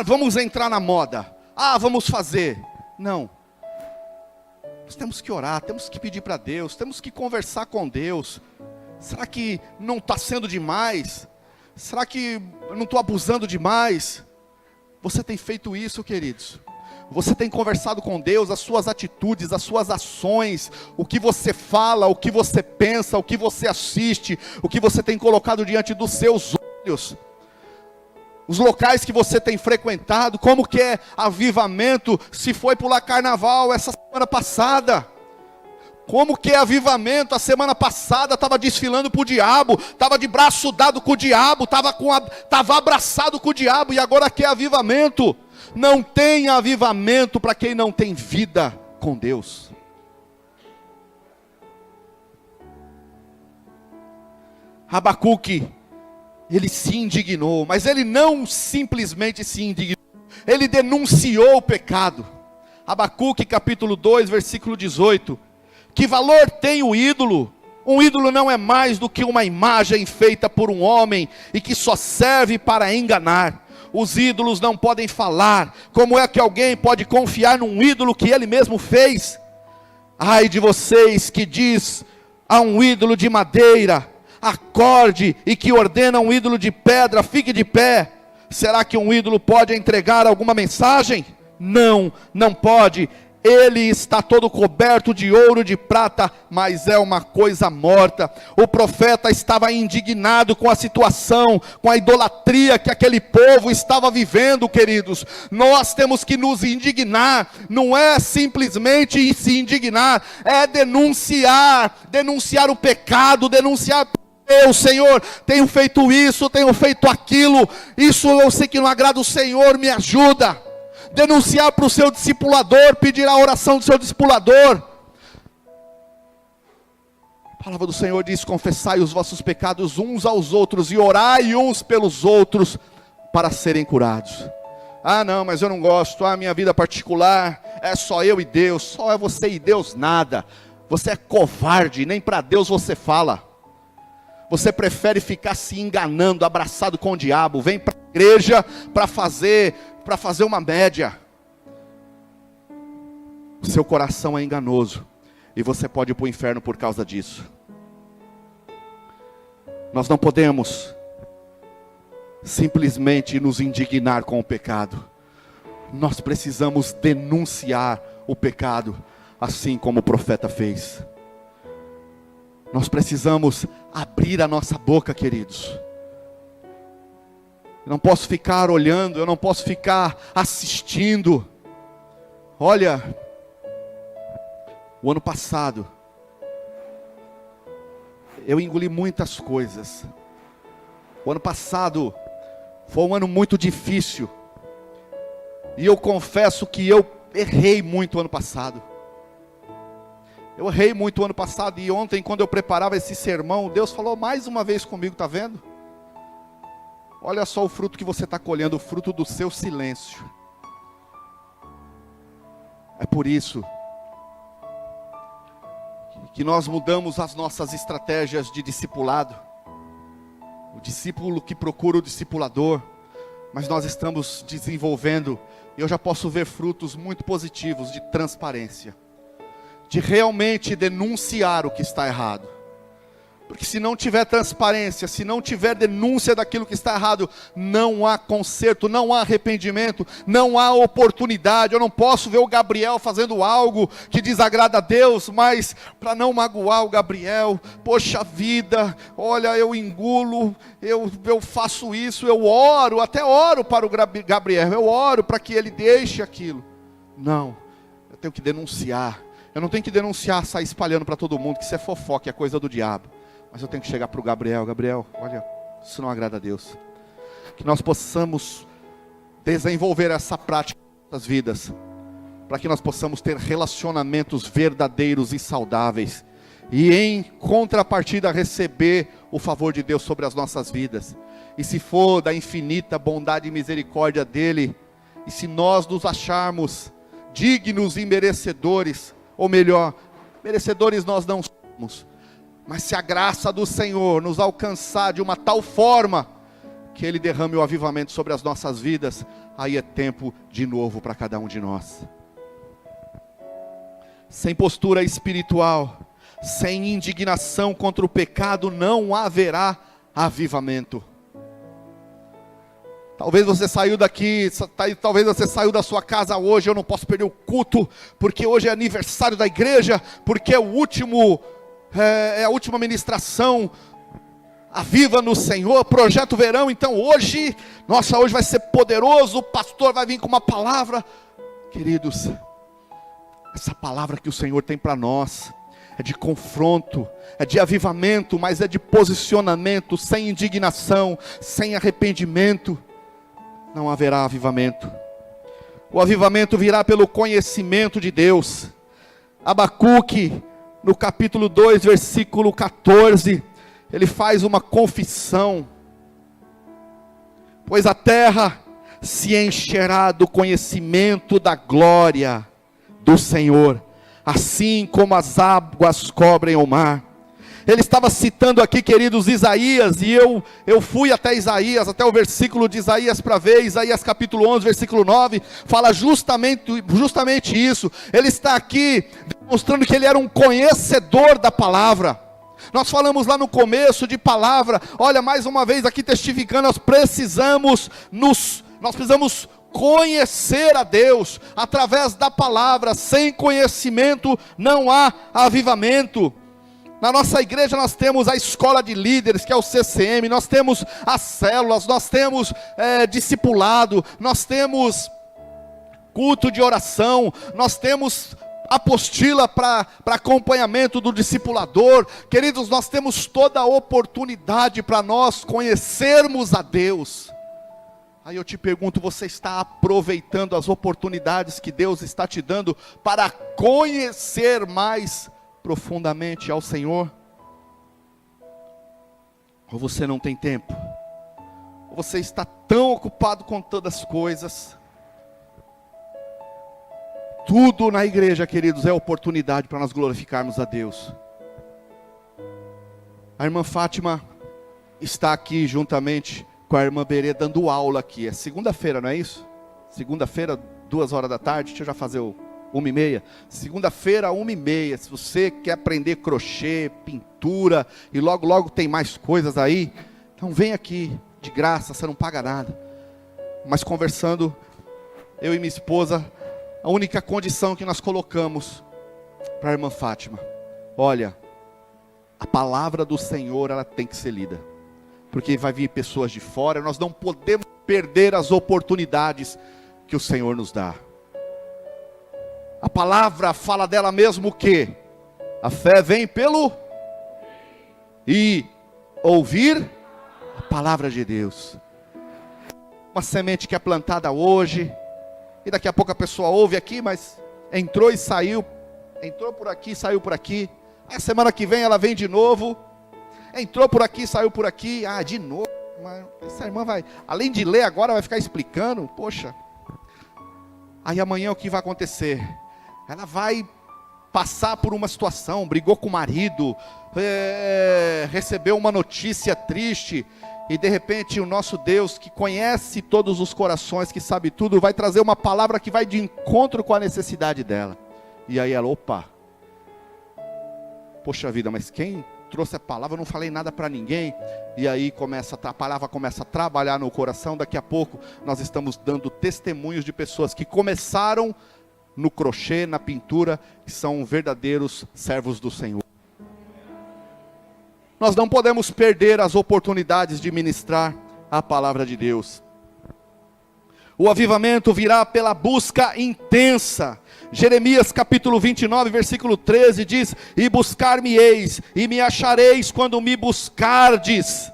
Vamos entrar na moda. Vamos fazer. Não. Nós temos que orar, temos que pedir para Deus, temos que conversar com Deus. Será que não está sendo demais? Será que eu não estou abusando demais? Você tem feito isso, queridos? Você tem conversado com Deus, as suas atitudes, as suas ações, o que você fala, o que você pensa, o que você assiste, o que você tem colocado diante dos seus olhos, os locais que você tem frequentado, como que é avivamento, se foi pular carnaval essa semana passada, como que é avivamento, a semana passada estava desfilando para o diabo, estava de braço dado com o diabo, estava abraçado com o diabo, e agora que é avivamento. Não tem avivamento para quem não tem vida com Deus. Abacuque, ele se indignou, mas ele não simplesmente se indignou, ele denunciou o pecado. Abacuque capítulo 2, versículo 18, que valor tem o ídolo? Um ídolo não é mais do que uma imagem feita por um homem, e que só serve para enganar. Os ídolos não podem falar. Como é que alguém pode confiar num ídolo que ele mesmo fez? Ai de vocês que diz a um ídolo de madeira, acorde, e que ordena um ídolo de pedra, fique de pé. Será que um ídolo pode entregar alguma mensagem? Não, não pode. Ele está todo coberto de ouro, de prata, mas é uma coisa morta. O profeta estava indignado com a situação, com a idolatria que aquele povo estava vivendo, queridos. Nós temos que nos indignar, não é simplesmente se indignar, é denunciar o pecado, denunciar: eu, Senhor, tenho feito isso, tenho feito aquilo, isso eu sei que não agrada o Senhor, me ajuda. Denunciar para o seu discipulador, pedir a oração do seu discipulador. A palavra do Senhor diz: confessai os vossos pecados uns aos outros, e orai uns pelos outros, para serem curados. Não, mas eu não gosto, minha vida particular, é só eu e Deus, só é você e Deus, nada. Você é covarde, nem para Deus você fala. Você prefere ficar se enganando, abraçado com o diabo. Vem para a igreja para fazer uma média. O seu coração é enganoso, e você pode ir para o inferno por causa disso. Nós não podemos simplesmente nos indignar com o pecado. Nós precisamos denunciar o pecado, assim como o profeta fez. Nós precisamos abrir a nossa boca, queridos. Eu não posso ficar olhando, eu não posso ficar assistindo. Olha, o ano passado, eu engoli muitas coisas. O ano passado foi um ano muito difícil. E eu confesso que eu errei muito o ano passado. Eu errei muito o ano passado, e ontem, quando eu preparava esse sermão, Deus falou mais uma vez comigo, está vendo? Olha só o fruto que você está colhendo, o fruto do seu silêncio. É por isso que nós mudamos as nossas estratégias de discipulado. O discípulo que procura o discipulador, mas nós estamos desenvolvendo, e eu já posso ver frutos muito positivos de transparência, de realmente denunciar o que está errado. Porque se não tiver transparência, se não tiver denúncia daquilo que está errado, não há conserto, não há arrependimento, não há oportunidade. Eu não posso ver o Gabriel fazendo algo que desagrada a Deus, mas para não magoar o Gabriel, poxa vida, olha, eu engulo, eu faço isso, eu oro, até oro para o Gabriel, eu oro para que ele deixe aquilo. Não, eu tenho que denunciar. Eu não tenho que denunciar, sair espalhando para todo mundo que isso é fofoca, é coisa do diabo. Mas eu tenho que chegar para o Gabriel: Gabriel, olha, isso não agrada a Deus. Que nós possamos desenvolver essa prática em nossas vidas, para que nós possamos ter relacionamentos verdadeiros e saudáveis, e em contrapartida receber o favor de Deus sobre as nossas vidas. E se for da infinita bondade e misericórdia dele, e se nós nos acharmos dignos e merecedores, ou melhor, merecedores nós não somos, mas se a graça do Senhor nos alcançar de uma tal forma, que Ele derrame o avivamento sobre as nossas vidas, aí é tempo de novo para cada um de nós. Sem postura espiritual, sem indignação contra o pecado, não haverá avivamento. Talvez você saiu daqui, talvez você saiu da sua casa hoje, eu não posso perder o culto, porque hoje é aniversário da igreja, porque é a última ministração, Aviva no Senhor, Projeto Verão, então hoje vai ser poderoso, o pastor vai vir com uma palavra. Queridos, essa palavra que o Senhor tem para nós, é de confronto, é de avivamento, mas é de posicionamento, sem indignação, sem arrependimento, não haverá avivamento. O avivamento virá pelo conhecimento de Deus. Abacuque, no capítulo 2, versículo 14, ele faz uma confissão: pois a terra se encherá do conhecimento da glória do Senhor, assim como as águas cobrem o mar. Ele estava citando aqui, queridos, Isaías, e eu fui até Isaías, até o versículo de Isaías para ver. Isaías capítulo 11, versículo 9, fala justamente isso. Ele está aqui demonstrando que ele era um conhecedor da palavra. Nós falamos lá no começo de palavra, olha, mais uma vez aqui testificando, nós precisamos conhecer a Deus, através da palavra. Sem conhecimento não há avivamento. Na nossa igreja nós temos a escola de líderes, que é o CCM, nós temos as células, nós temos discipulado, nós temos culto de oração, nós temos apostila para acompanhamento do discipulador. Queridos, nós temos toda a oportunidade para nós conhecermos a Deus. Aí eu te pergunto, você está aproveitando as oportunidades que Deus está te dando para conhecer mais profundamente ao Senhor? Ou você não tem tempo? Ou você está tão ocupado com todas as coisas? Tudo na igreja, queridos, é oportunidade para nós glorificarmos a Deus. A irmã Fátima está aqui juntamente com a irmã Berê dando aula aqui. É segunda-feira, não é isso? Segunda-feira, 2h da tarde. Deixa eu já fazer o 1h30. Segunda-feira, 1h30. Se você quer aprender crochê, pintura, e logo logo tem mais coisas aí, então vem aqui, de graça, você não paga nada. Mas conversando, eu e minha esposa, a única condição que nós colocamos para a irmã Fátima: olha, a palavra do Senhor, ela tem que ser lida, porque vai vir pessoas de fora, nós não podemos perder as oportunidades que o Senhor nos dá. A palavra fala dela mesmo que a fé vem pelo e ouvir a palavra de Deus. Uma semente que é plantada hoje, e daqui a pouco a pessoa ouve aqui, mas entrou e saiu, entrou por aqui, saiu por aqui. A semana que vem ela vem de novo, entrou por aqui, saiu por aqui, de novo. Mas essa irmã vai, além de ler agora, vai ficar explicando, poxa. Aí amanhã o que vai acontecer? Ela vai passar por uma situação, brigou com o marido, recebeu uma notícia triste, e de repente o nosso Deus, que conhece todos os corações, que sabe tudo, vai trazer uma palavra que vai de encontro com a necessidade dela. E aí ela, opa, poxa vida, mas quem trouxe a palavra? Eu não falei nada para ninguém. E aí a palavra começa a trabalhar no coração. Daqui a pouco nós estamos dando testemunhos de pessoas que começaram no crochê, na pintura, que são verdadeiros servos do Senhor. Nós não podemos perder as oportunidades de ministrar a palavra de Deus. O avivamento virá pela busca intensa. Jeremias capítulo 29, versículo 13 diz: e buscar-me-eis, e me achareis quando me buscardes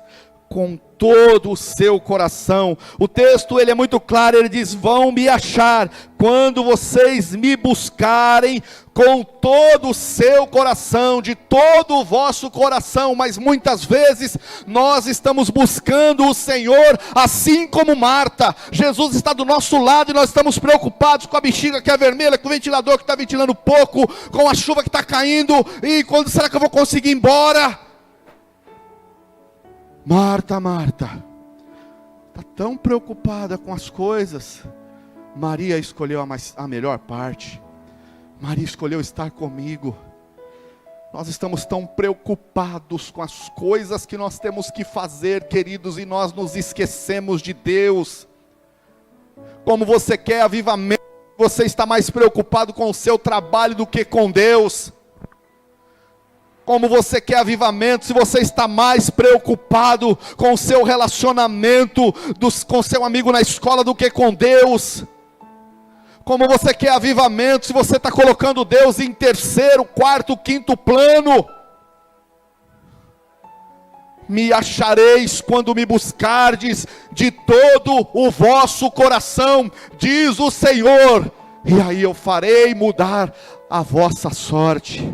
com todo o seu coração. O texto ele é muito claro, ele diz: vão me achar quando vocês me buscarem com todo o seu coração, de todo o vosso coração. Mas muitas vezes nós estamos buscando o Senhor assim como Marta. Jesus está do nosso lado e nós estamos preocupados com a bexiga que é vermelha, com o ventilador que está ventilando pouco, com a chuva que está caindo, e quando será que eu vou conseguir ir embora? Marta, Marta, está tão preocupada com as coisas. Maria escolheu a melhor parte. Maria escolheu estar comigo. Nós estamos tão preocupados com as coisas que nós temos que fazer, queridos, e nós nos esquecemos de Deus. Como você quer avivamento, você está mais preocupado com o seu trabalho do que com Deus. Como você quer avivamento, se você está mais preocupado com o seu relacionamento, com seu amigo na escola do que com Deus. Como você quer avivamento, se você está colocando Deus em terceiro, quarto, quinto plano. Me achareis quando me buscardes de todo o vosso coração, diz o Senhor, e aí eu farei mudar a vossa sorte.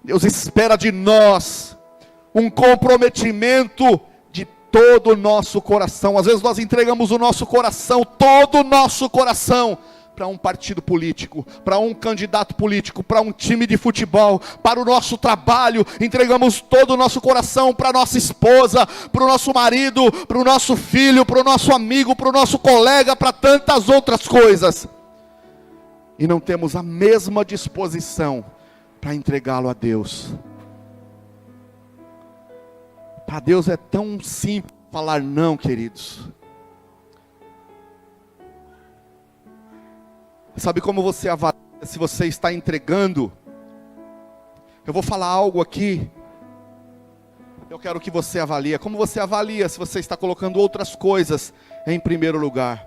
Deus espera de nós um comprometimento de todo o nosso coração. Às vezes nós entregamos o nosso coração, todo o nosso coração, para um partido político, para um candidato político, para um time de futebol, para o nosso trabalho. Entregamos todo o nosso coração para a nossa esposa, para o nosso marido, para o nosso filho, para o nosso amigo, para o nosso colega, para tantas outras coisas. E não temos a mesma disposição para entregá-lo a Deus. Para Deus é tão simples falar não, queridos. Sabe como você avalia se você está entregando? Eu vou falar algo aqui. Eu quero que você avalie. Como você avalia se você está colocando outras coisas em primeiro lugar?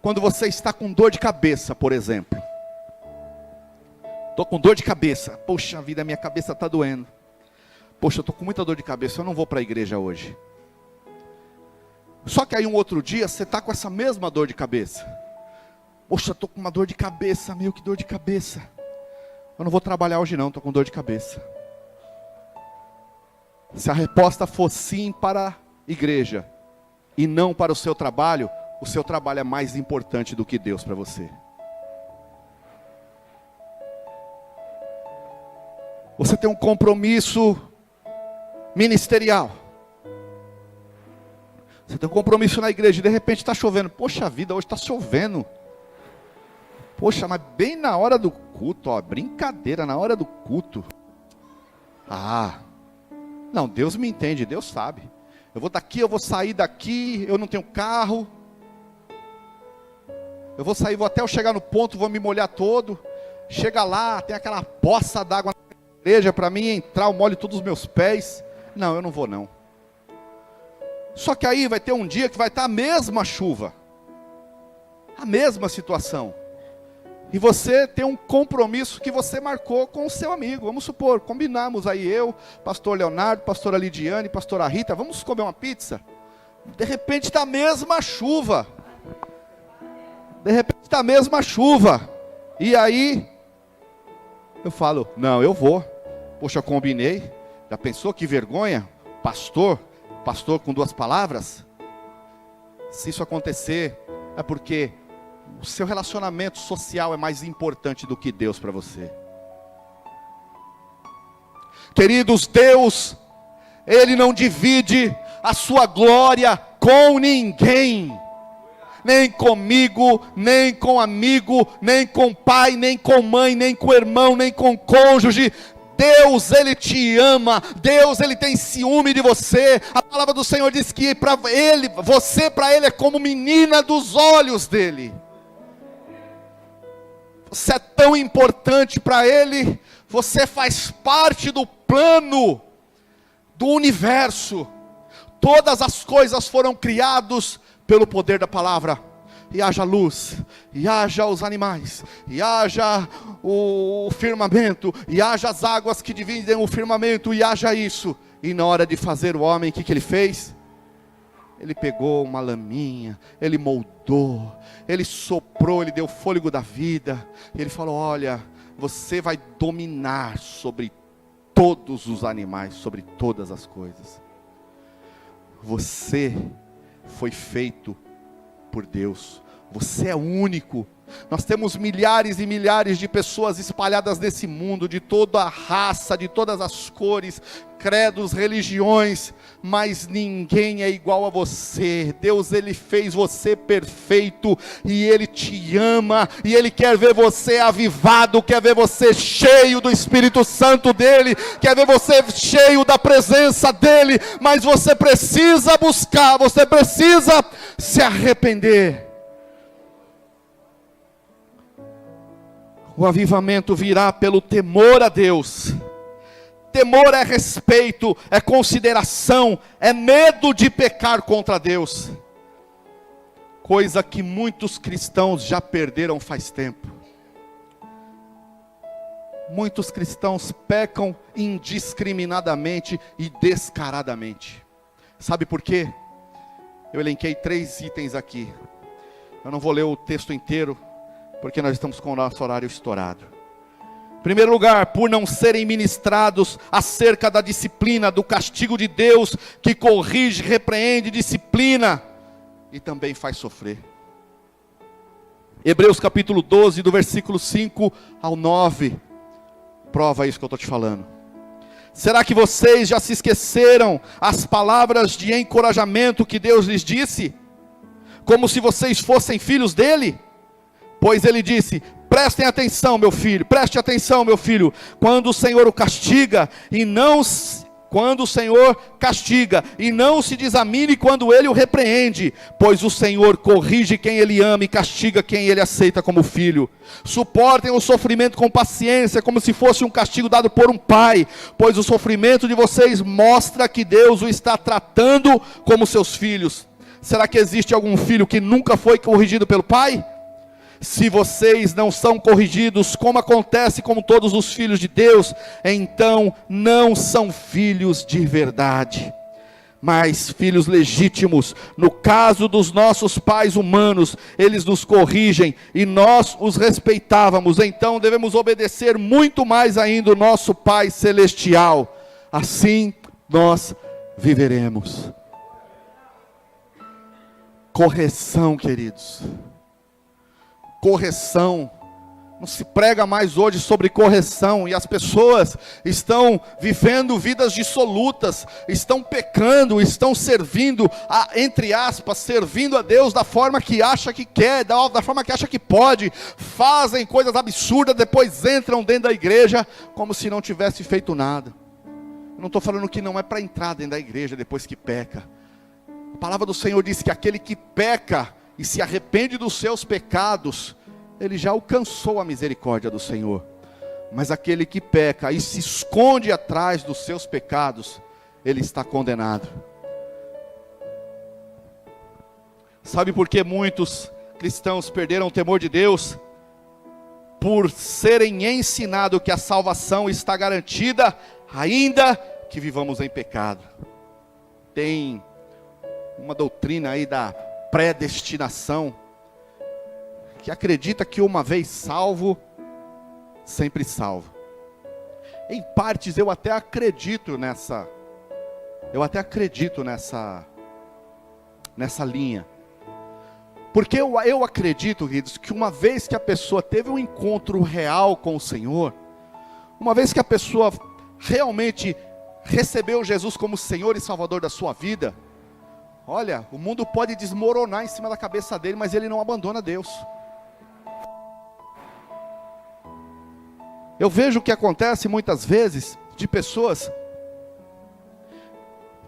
Quando você está com dor de cabeça, por exemplo. Estou com dor de cabeça. Poxa vida, minha cabeça está doendo. Poxa, eu estou com muita dor de cabeça, eu não vou para a igreja hoje. Só que aí um outro dia, você está com essa mesma dor de cabeça. Poxa, eu estou com uma dor de cabeça, que dor de cabeça. Eu não vou trabalhar hoje não, estou com dor de cabeça. Se a resposta for sim para a igreja, e não para o seu trabalho é mais importante do que Deus para você. Você tem um compromisso ministerial. Você tem um compromisso na igreja e de repente está chovendo. Poxa vida, hoje está chovendo. Poxa, mas bem na hora do culto, ó, brincadeira, na hora do culto. Não, Deus me entende, Deus sabe. Eu vou daqui, eu vou sair daqui, eu não tenho carro. Eu vou sair, vou até eu chegar no ponto, vou me molhar todo. Chega lá, tem aquela poça d'água na igreja, para mim entrar, eu molho todos os meus pés. Não, eu não vou não. Só que aí vai ter um dia que vai estar a mesma chuva, a mesma situação, e você tem um compromisso que você marcou com o seu amigo. Vamos supor, combinamos aí eu, pastor Leonardo, pastora Lidiane, pastora Rita, vamos comer uma pizza. De repente está a mesma chuva. E aí eu falo, não, eu vou. Poxa, eu combinei. Já pensou que vergonha? Pastor com 2 palavras? Se isso acontecer, é porque o seu relacionamento social é mais importante do que Deus para você. Queridos, Deus, Ele não divide a sua glória com ninguém. Nem comigo, nem com amigo, nem com pai, nem com mãe, nem com irmão, nem com cônjuge. Deus, Ele te ama. Deus, Ele tem ciúme de você. A palavra do Senhor diz que você para Ele é como menina dos olhos dEle. Você é tão importante para Ele. Você faz parte do plano do universo. Todas as coisas foram criadas pelo poder da palavra. E haja luz, e haja os animais, e haja o firmamento, e haja as águas que dividem o firmamento, e haja isso. E na hora de fazer o homem, o que ele fez? Ele pegou uma laminha, ele moldou, ele soprou, ele deu fôlego da vida. E ele falou, olha, você vai dominar sobre todos os animais, sobre todas as coisas. Você foi feito por Deus. Você é único. Nós temos milhares e milhares de pessoas espalhadas nesse mundo, de toda a raça, de todas as cores, credos, religiões, mas ninguém é igual a você. Deus, Ele fez você perfeito, e Ele te ama, e Ele quer ver você avivado, quer ver você cheio do Espírito Santo dEle, quer ver você cheio da presença dEle, mas você precisa buscar, você precisa se arrepender. O avivamento virá pelo temor a Deus. Temor é respeito, é consideração, é medo de pecar contra Deus. Coisa que muitos cristãos já perderam faz tempo. Muitos cristãos pecam indiscriminadamente e descaradamente. Sabe por quê? Eu elenquei 3 itens aqui. Eu não vou ler o texto inteiro, porque nós estamos com o nosso horário estourado. Em primeiro lugar, por não serem ministrados acerca da disciplina, do castigo de Deus, que corrige, repreende, disciplina, e também faz sofrer. Hebreus capítulo 12, do versículo 5 ao 9, prova isso que eu estou te falando. Será que vocês já se esqueceram as palavras de encorajamento que Deus lhes disse? Como se vocês fossem filhos dele? Pois ele disse: prestem atenção, meu filho, preste atenção, meu filho, quando o Senhor o castiga, quando o Senhor castiga, e não se desamine quando ele o repreende, pois o Senhor corrige quem ele ama e castiga quem ele aceita como filho. Suportem o sofrimento com paciência, como se fosse um castigo dado por um pai, pois o sofrimento de vocês mostra que Deus o está tratando como seus filhos. Será que existe algum filho que nunca foi corrigido pelo pai? Se vocês não são corrigidos, como acontece com todos os filhos de Deus, então não são filhos de verdade, mas filhos legítimos. No caso dos nossos pais humanos, eles nos corrigem e nós os respeitávamos, então devemos obedecer muito mais ainda o nosso Pai Celestial. Assim nós viveremos. Correção, queridos. Correção, não se prega mais hoje sobre correção, e as pessoas estão vivendo vidas dissolutas, estão pecando, estão servindo, entre aspas, servindo a Deus da forma que acha que quer, da forma que acha que pode, fazem coisas absurdas, depois entram dentro da igreja, como se não tivesse feito nada. Eu não estou falando que não é para entrar dentro da igreja depois que peca. A palavra do Senhor diz que aquele que peca e se arrepende dos seus pecados, ele já alcançou a misericórdia do Senhor. Mas aquele que peca e se esconde atrás dos seus pecados, ele está condenado. Sabe por que muitos cristãos perderam o temor de Deus? Por serem ensinados que a salvação está garantida, ainda que vivamos em pecado. Tem uma doutrina aí da predestinação, que acredita que uma vez salvo, sempre salvo. Em partes eu até acredito nessa linha. Porque eu acredito, queridos, que uma vez que a pessoa teve um encontro real com o Senhor, uma vez que a pessoa realmente recebeu Jesus como Senhor e Salvador da sua vida, olha, o mundo pode desmoronar em cima da cabeça dele, mas ele não abandona Deus. Eu vejo o que acontece muitas vezes de pessoas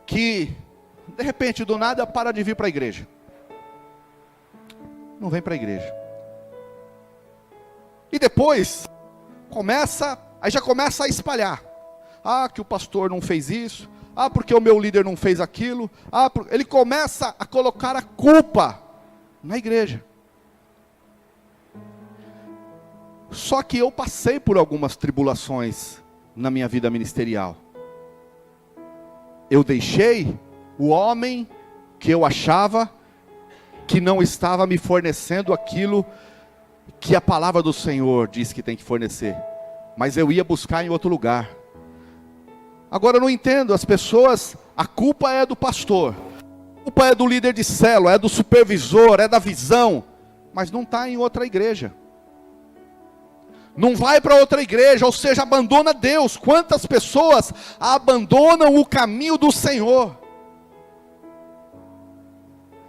que, de repente, do nada, para de vir para a igreja. Não vem para a igreja. E depois, aí já começa a espalhar. Ah, que o pastor não fez isso. Ah, porque o meu líder não fez aquilo. Ah, ele começa a colocar a culpa na igreja. Só que eu passei por algumas tribulações na minha vida ministerial. Eu deixei o homem que eu achava que não estava me fornecendo aquilo que a palavra do Senhor diz que tem que fornecer. mas eu ia buscar em outro lugar. Agora eu não entendo, as pessoas, a culpa é do pastor, a culpa é do líder de célula, é do supervisor, é da visão, mas não está em outra igreja. Não vai para outra igreja, ou seja, abandona Deus. Quantas pessoas abandonam o caminho do Senhor?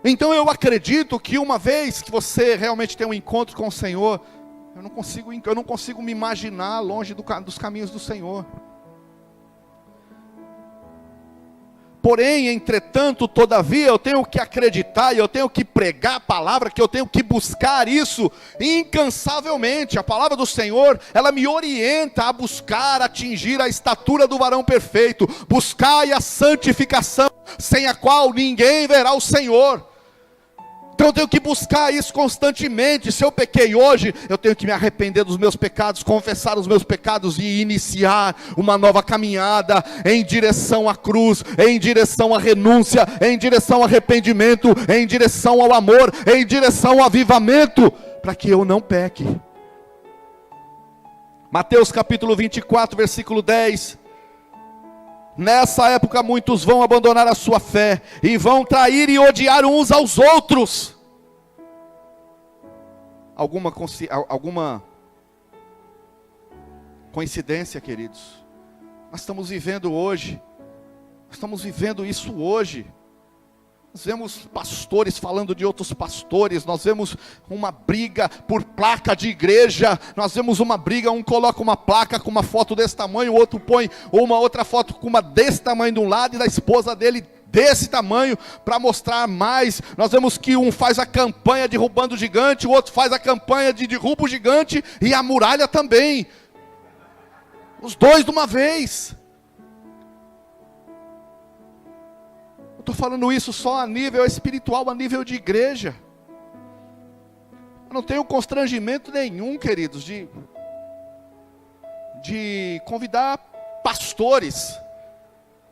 Então eu acredito que uma vez que você realmente tem um encontro com o Senhor, eu não consigo me imaginar longe dos caminhos do Senhor. Porém, entretanto, todavia, eu tenho que acreditar, e eu tenho que pregar a palavra, que eu tenho que buscar isso incansavelmente. A palavra do Senhor, ela me orienta a buscar, atingir a estatura do varão perfeito. Buscai a santificação, sem a qual ninguém verá o Senhor. Então eu tenho que buscar isso constantemente. Se eu pequei hoje, eu tenho que me arrepender dos meus pecados, confessar os meus pecados e iniciar uma nova caminhada em direção à cruz, em direção à renúncia, em direção ao arrependimento, em direção ao amor, em direção ao avivamento, para que eu não peque. Mateus capítulo 24, versículo 10. Nessa época muitos vão abandonar a sua fé, e vão trair e odiar uns aos outros. Alguma coincidência, queridos? Nós estamos vivendo hoje, nós estamos vivendo isso hoje. Nós vemos pastores falando de outros pastores, nós vemos uma briga por placa de igreja, nós vemos uma briga, um coloca uma placa com uma foto desse tamanho, o outro põe uma outra foto com uma desse tamanho de um lado e da esposa dele desse tamanho, para mostrar mais. Nós vemos que um faz a campanha derrubando o gigante, o outro faz a campanha de derruba o gigante e a muralha também. Os dois de uma vez. Estou falando isso só a nível espiritual, a nível de igreja. Eu não tenho constrangimento nenhum, queridos, de convidar pastores,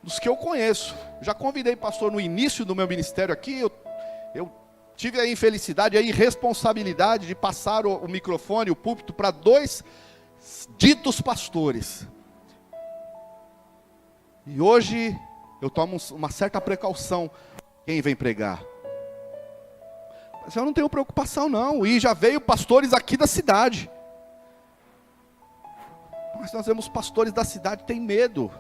dos que eu conheço. Já convidei pastor no início do meu ministério aqui, eu tive a infelicidade, a irresponsabilidade de passar o microfone, o púlpito, para 2 ditos pastores. E hoje eu tomo uma certa precaução quem vem pregar. Mas eu não tenho preocupação não. E já veio pastores aqui da cidade. Mas nós vemos pastores da cidade, tem medo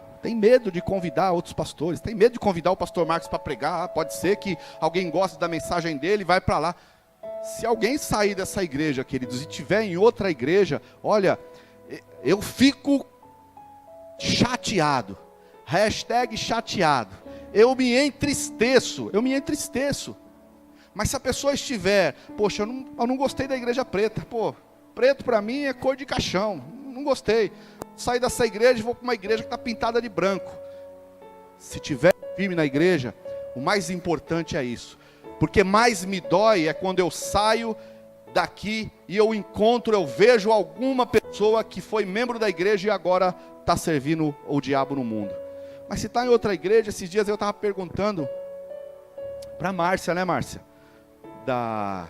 de convidar outros pastores, tem medo de convidar o pastor Marcos para pregar. Pode ser que alguém goste da mensagem dele e vai para lá. Se alguém sair dessa igreja, queridos, e tiver em outra igreja, olha, eu fico chateado. #chateado. Eu me entristeço. Mas se a pessoa estiver, poxa, eu não gostei da igreja preta. Pô, preto para mim é cor de caixão. Não gostei. Sair dessa igreja e vou para uma igreja que está pintada de branco. Se tiver firme na igreja, o mais importante é isso. Porque mais me dói é quando eu saio daqui e eu vejo alguma pessoa que foi membro da igreja e agora está servindo o diabo no mundo. Mas se está em outra igreja, esses dias eu estava perguntando para a Márcia, né, Márcia? Da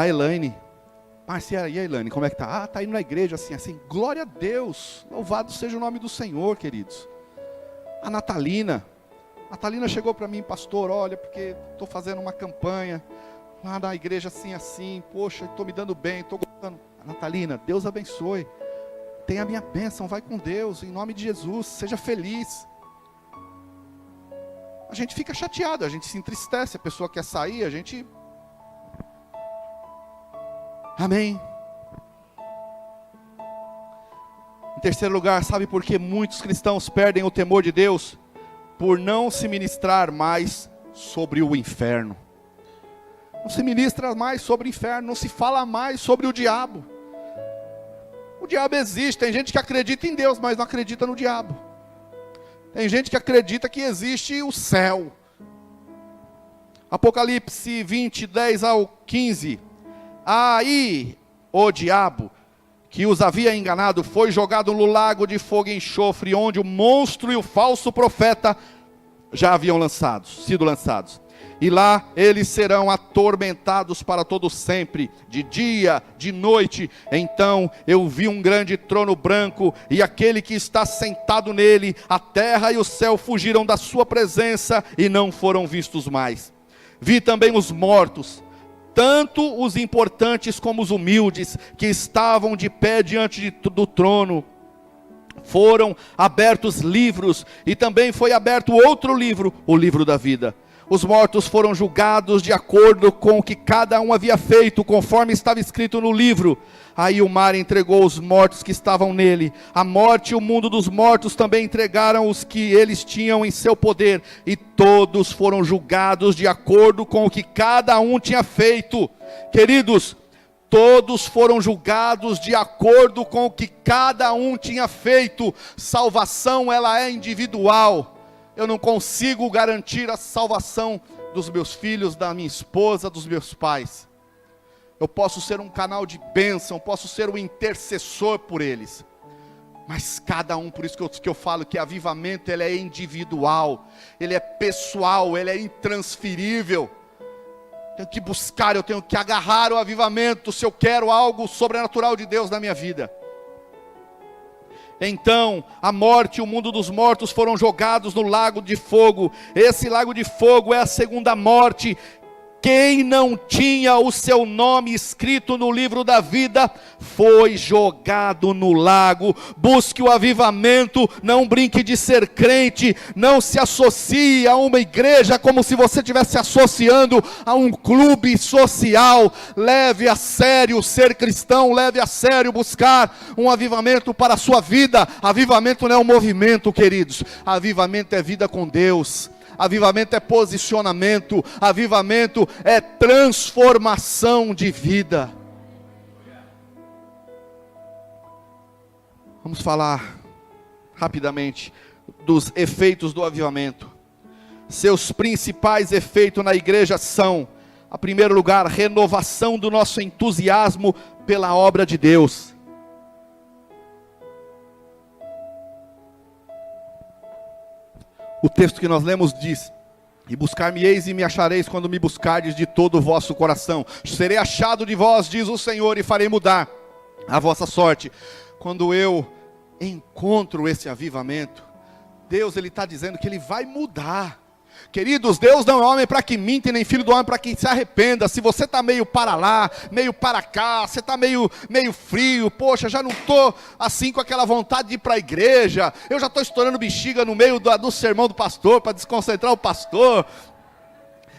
Elaine. Márcia, e a Elaine, como é que está? Está indo na igreja assim. Glória a Deus, louvado seja o nome do Senhor, queridos. A Natalina chegou para mim, pastor, olha, porque estou fazendo uma campanha lá na igreja assim, poxa, estou me dando bem, estou gostando. Natalina, Deus abençoe. Tenha a minha bênção, vai com Deus, em nome de Jesus, seja feliz. A gente fica chateado, a gente se entristece, a pessoa quer sair, a gente... Amém. Em terceiro lugar, sabe por que muitos cristãos perdem o temor de Deus? Por não se ministrar mais sobre o inferno. Não se ministra mais sobre o inferno, não se fala mais sobre o diabo. O diabo existe, tem gente que acredita em Deus, mas não acredita no diabo. Tem gente que acredita que existe o céu. Apocalipse 20, 10 ao 15. Aí o diabo, que os havia enganado, foi jogado no lago de fogo e enxofre, onde o monstro e o falso profeta já haviam sido lançados. e lá eles serão atormentados para todo sempre, de dia, de noite. Então eu vi um grande trono branco, e aquele que está sentado nele. A terra e o céu fugiram da sua presença, e não foram vistos mais. Vi também os mortos, tanto os importantes como os humildes, que estavam de pé diante do trono. Foram abertos livros, e também foi aberto outro livro, o livro da vida. Os mortos foram julgados de acordo com o que cada um havia feito, conforme estava escrito no livro. Aí o mar entregou os mortos que estavam nele. A morte e o mundo dos mortos também entregaram os que eles tinham em seu poder. E todos foram julgados de acordo com o que cada um tinha feito. Queridos, todos foram julgados de acordo com o que cada um tinha feito. Salvação, ela é individual. Eu não consigo garantir a salvação dos meus filhos, da minha esposa, dos meus pais. Eu posso ser um canal de bênção, posso ser um intercessor por eles. Mas cada um, por isso que eu falo que avivamento ele é individual, ele é pessoal, ele é intransferível. Tenho que buscar, eu tenho que agarrar o avivamento se eu quero algo sobrenatural de Deus na minha vida. Então a morte e o mundo dos mortos foram jogados no lago de fogo. Esse lago de fogo é a segunda morte. Quem não tinha o seu nome escrito no livro da vida, foi jogado no lago. Busque o avivamento, não brinque de ser crente, não se associe a uma igreja como se você estivesse associando a um clube social. Leve a sério ser cristão, leve a sério buscar um avivamento para a sua vida. Avivamento não é um movimento, queridos, avivamento é vida com Deus. Avivamento é posicionamento, avivamento é transformação de vida. Vamos falar rapidamente dos efeitos do avivamento. Seus principais efeitos na igreja são, em primeiro lugar, renovação do nosso entusiasmo pela obra de Deus. O texto que nós lemos diz: e buscar-me-eis e me achareis quando me buscardes de todo o vosso coração. Serei achado de vós, diz o Senhor, e farei mudar a vossa sorte. Quando eu encontro esse avivamento, Deus ele está dizendo que Ele vai mudar. Queridos, Deus não é homem para que minta, e nem filho do homem para que se arrependa. Se você está meio para lá, meio para cá, você está meio frio, poxa, já não estou assim com aquela vontade de ir para a igreja, eu já estou estourando bexiga no meio do sermão do pastor, para desconcentrar o pastor.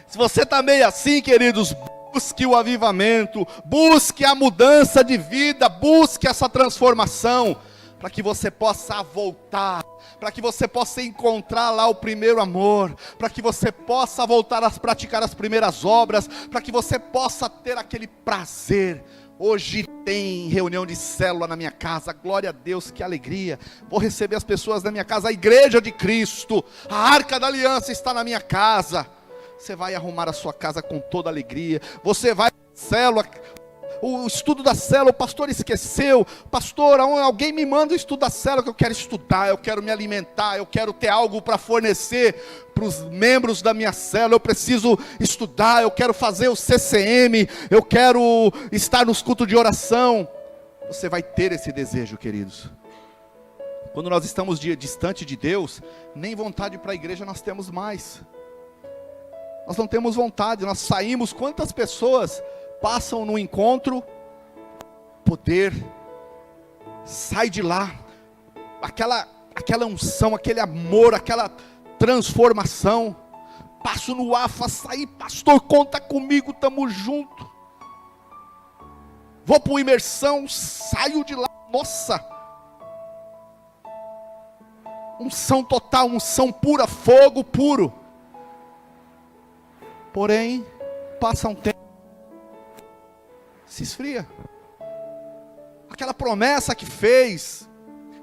Se você está meio assim, queridos, busque o avivamento, busque a mudança de vida, busque essa transformação, para que você possa voltar, para que você possa encontrar lá o primeiro amor, para que você possa voltar a praticar as primeiras obras, para que você possa ter aquele prazer. Hoje tem reunião de célula na minha casa, glória a Deus, que alegria. Vou receber as pessoas da minha casa, a igreja de Cristo, a arca da aliança está na minha casa. Você vai arrumar a sua casa com toda alegria, você vai à célula. O estudo da célula, o pastor esqueceu. Pastor, alguém me manda o estudo da célula, que eu quero estudar, eu quero me alimentar, eu quero ter algo para fornecer para os membros da minha célula. Eu preciso estudar, eu quero fazer o CCM, eu quero estar nos cultos de oração. Você vai ter esse desejo, queridos. Quando nós estamos distante de Deus, nem vontade para a igreja nós temos mais. Nós não temos vontade, nós saímos. Quantas pessoas passam no encontro, poder, sai de lá, aquela unção, aquele amor, aquela transformação. Passo no AFA, saí, pastor, conta comigo, estamos juntos. Vou para uma imersão, saio de lá, nossa, unção total, unção pura, fogo puro. Porém, passa um tempo, se esfria. Aquela promessa que fez,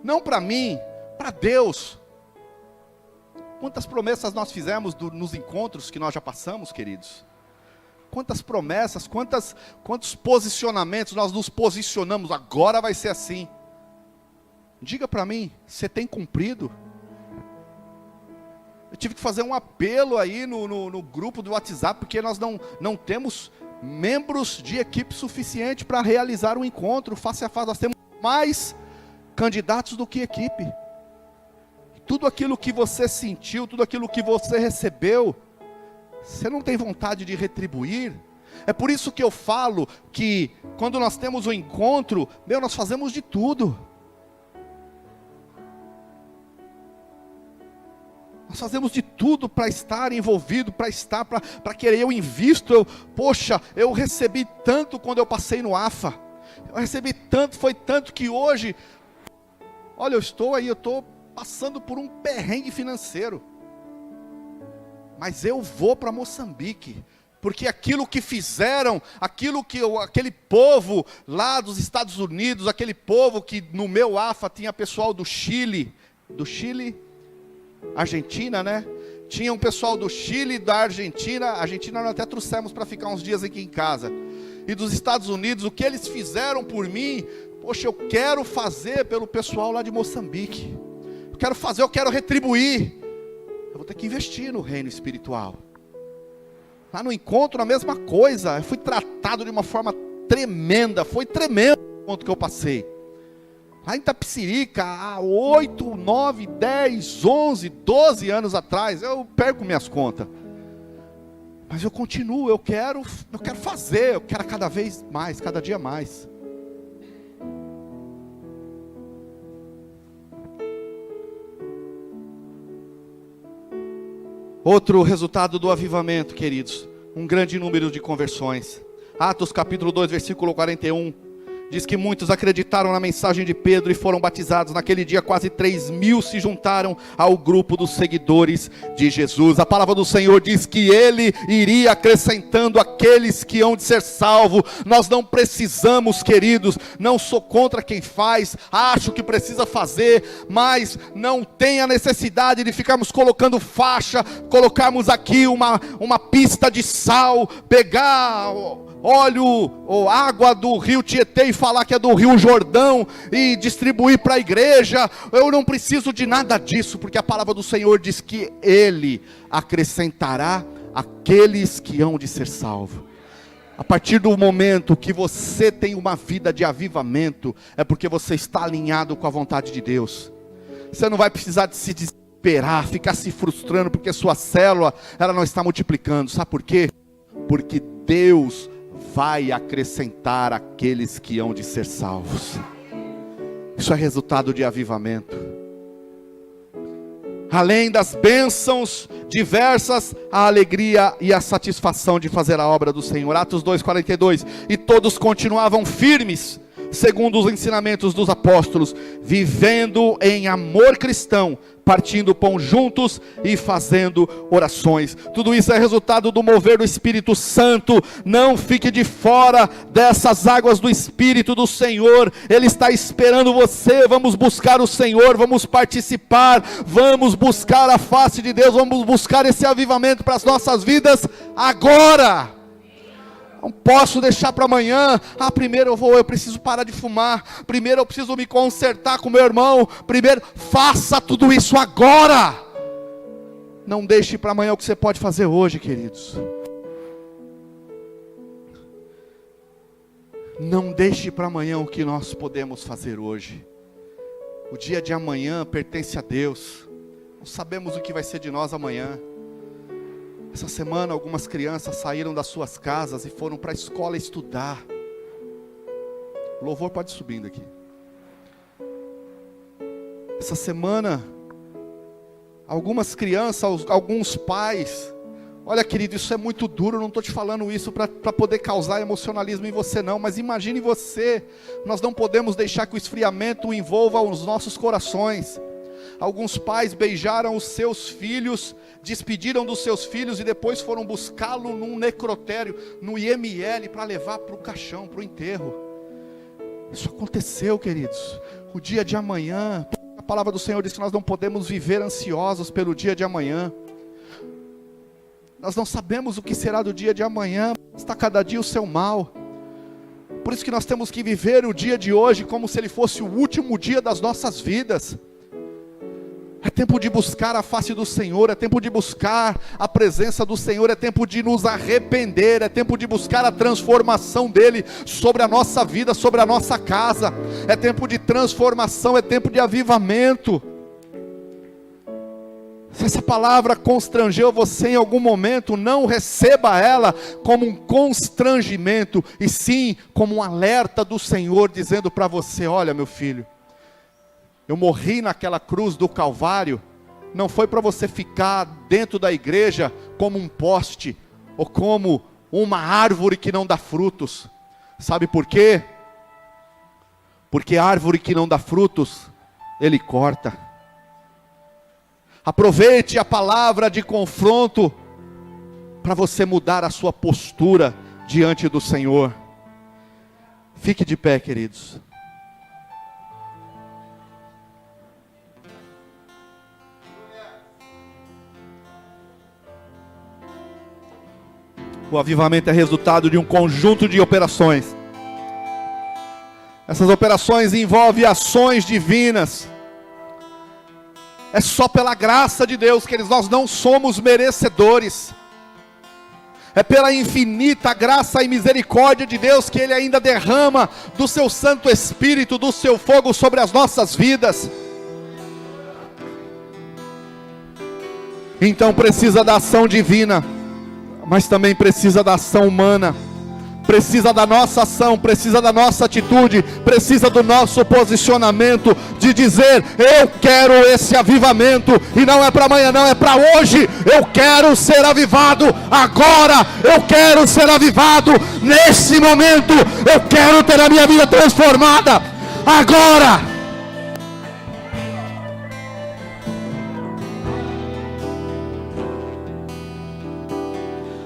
não para mim, para Deus. Quantas promessas nós fizemos nos encontros que nós já passamos, queridos? Quantas promessas, quantos posicionamentos nós nos posicionamos, agora vai ser assim. Diga para mim, você tem cumprido? Eu tive que fazer um apelo aí no grupo do WhatsApp, porque nós não temos membros de equipe suficiente para realizar um encontro face a face. Nós temos mais candidatos do que equipe. Tudo aquilo que você sentiu, tudo aquilo que você recebeu, você não tem vontade de retribuir? É por isso que eu falo que quando nós temos um encontro, nós fazemos de tudo. Nós fazemos de tudo para estar envolvido, para querer, eu invisto, eu recebi tanto quando eu passei no AFA. Eu recebi tanto, foi tanto que hoje, olha, eu estou passando por um perrengue financeiro. Mas eu vou para Moçambique, porque aquilo que fizeram, aquele povo lá dos Estados Unidos, aquele povo que no meu AFA tinha pessoal do Chile, Argentina, né? Tinha um pessoal do Chile, da Argentina nós até trouxemos para ficar uns dias aqui em casa, e dos Estados Unidos. O que eles fizeram por mim, eu quero fazer pelo pessoal lá de Moçambique, eu quero retribuir. Eu vou ter que investir no reino espiritual. Lá no encontro a mesma coisa, eu fui tratado de uma forma tremenda, foi tremendo o encontro que eu passei. Lá em Itapecerica, há 8, 9, 10, 11, 12 anos atrás, eu perco minhas contas. Mas eu continuo, eu quero fazer, eu quero cada vez mais, cada dia mais. Outro resultado do avivamento, queridos, um grande número de conversões. Atos capítulo 2, versículo 41. Diz que muitos acreditaram na mensagem de Pedro e foram batizados. Naquele dia quase 3.000 se juntaram ao grupo dos seguidores de Jesus. A palavra do Senhor diz que Ele iria acrescentando aqueles que hão de ser salvos. Nós não precisamos, queridos, não sou contra quem faz, acho que precisa fazer, mas não tem a necessidade de ficarmos colocando faixa, colocarmos aqui uma pista de sal, pegar óleo ou água do rio Tietê e falar que é do rio Jordão e distribuir para a igreja. Eu não preciso de nada disso, porque a palavra do Senhor diz que Ele acrescentará aqueles que hão de ser salvos. A partir do momento que você tem uma vida de avivamento, é porque você está alinhado com a vontade de Deus. Você não vai precisar de se desesperar, ficar se frustrando porque sua célula ela não está multiplicando. Sabe por quê? Porque Deus vai acrescentar aqueles que hão de ser salvos. Isso é resultado de avivamento. Além das bênçãos diversas, a alegria e a satisfação de fazer a obra do Senhor. Atos 2:42. E todos continuavam firmes, segundo os ensinamentos dos apóstolos, vivendo em amor cristão, partindo o pão juntos e fazendo orações. Tudo isso é resultado do mover do Espírito Santo. Não fique de fora dessas águas do Espírito do Senhor. Ele está esperando você. Vamos buscar o Senhor, vamos participar, vamos buscar a face de Deus, vamos buscar esse avivamento para as nossas vidas agora. Não posso deixar para amanhã. Primeiro eu preciso parar de fumar. Primeiro eu preciso me consertar com meu irmão. Primeiro, faça tudo isso agora. Não deixe para amanhã o que você pode fazer hoje, queridos. Não deixe para amanhã o que nós podemos fazer hoje. O dia de amanhã pertence a Deus. Não sabemos o que vai ser de nós amanhã. Essa semana algumas crianças saíram das suas casas e foram para a escola estudar. O louvor pode ir subindo aqui. Essa semana, algumas crianças, alguns pais, olha querido, isso é muito duro, eu não estou te falando isso para poder causar emocionalismo em você não, mas imagine você, nós não podemos deixar que o esfriamento envolva os nossos corações. Alguns pais beijaram os seus filhos, despediram dos seus filhos e depois foram buscá-lo num necrotério, no IML, para levar para o caixão, para o enterro. Isso aconteceu, queridos. O dia de amanhã, a palavra do Senhor diz que nós não podemos viver ansiosos pelo dia de amanhã. Nós não sabemos o que será do dia de amanhã, está cada dia o seu mal. Por isso que nós temos que viver o dia de hoje como se ele fosse o último dia das nossas vidas. É tempo de buscar a face do Senhor, é tempo de buscar a presença do Senhor, é tempo de nos arrepender, é tempo de buscar a transformação dEle sobre a nossa vida, sobre a nossa casa. É tempo de transformação, é tempo de avivamento. Se essa palavra constrangeu você em algum momento, não receba ela como um constrangimento, e sim como um alerta do Senhor, dizendo para você: olha, meu filho, eu morri naquela cruz do Calvário, não foi para você ficar dentro da igreja como um poste, ou como uma árvore que não dá frutos. Sabe por quê? Porque a árvore que não dá frutos, Ele corta. Aproveite a palavra de confronto, para você mudar a sua postura diante do Senhor. Fique de pé, queridos. O avivamento é resultado de um conjunto de operações. Essas operações envolvem ações divinas. É só pela graça de Deus, queridos, nós não somos merecedores. É pela infinita graça e misericórdia de Deus que Ele ainda derrama do seu Santo Espírito, do seu fogo sobre as nossas vidas. Então precisa da ação divina, mas também precisa da ação humana. Precisa da nossa ação, precisa da nossa atitude, precisa do nosso posicionamento, de dizer: eu quero esse avivamento, e não é para amanhã, não, é para hoje. Eu quero ser avivado agora, eu quero ser avivado nesse momento, eu quero ter a minha vida transformada agora.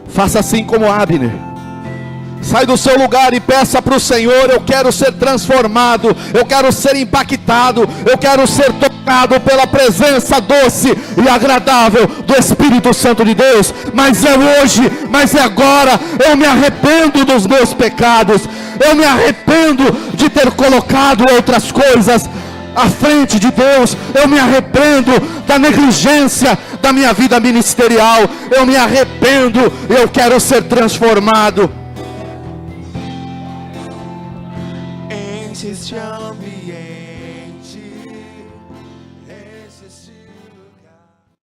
Faça assim como Abner. Sai do seu lugar e peça para o Senhor: eu quero ser transformado, eu quero ser impactado, eu quero ser tocado pela presença doce e agradável do Espírito Santo de Deus. Mas é hoje, mas é agora. Eu me arrependo dos meus pecados, eu me arrependo de ter colocado outras coisas à frente de Deus. Eu me arrependo da negligência da minha vida ministerial. Eu me arrependo, eu quero ser transformado. Enche este ambiente.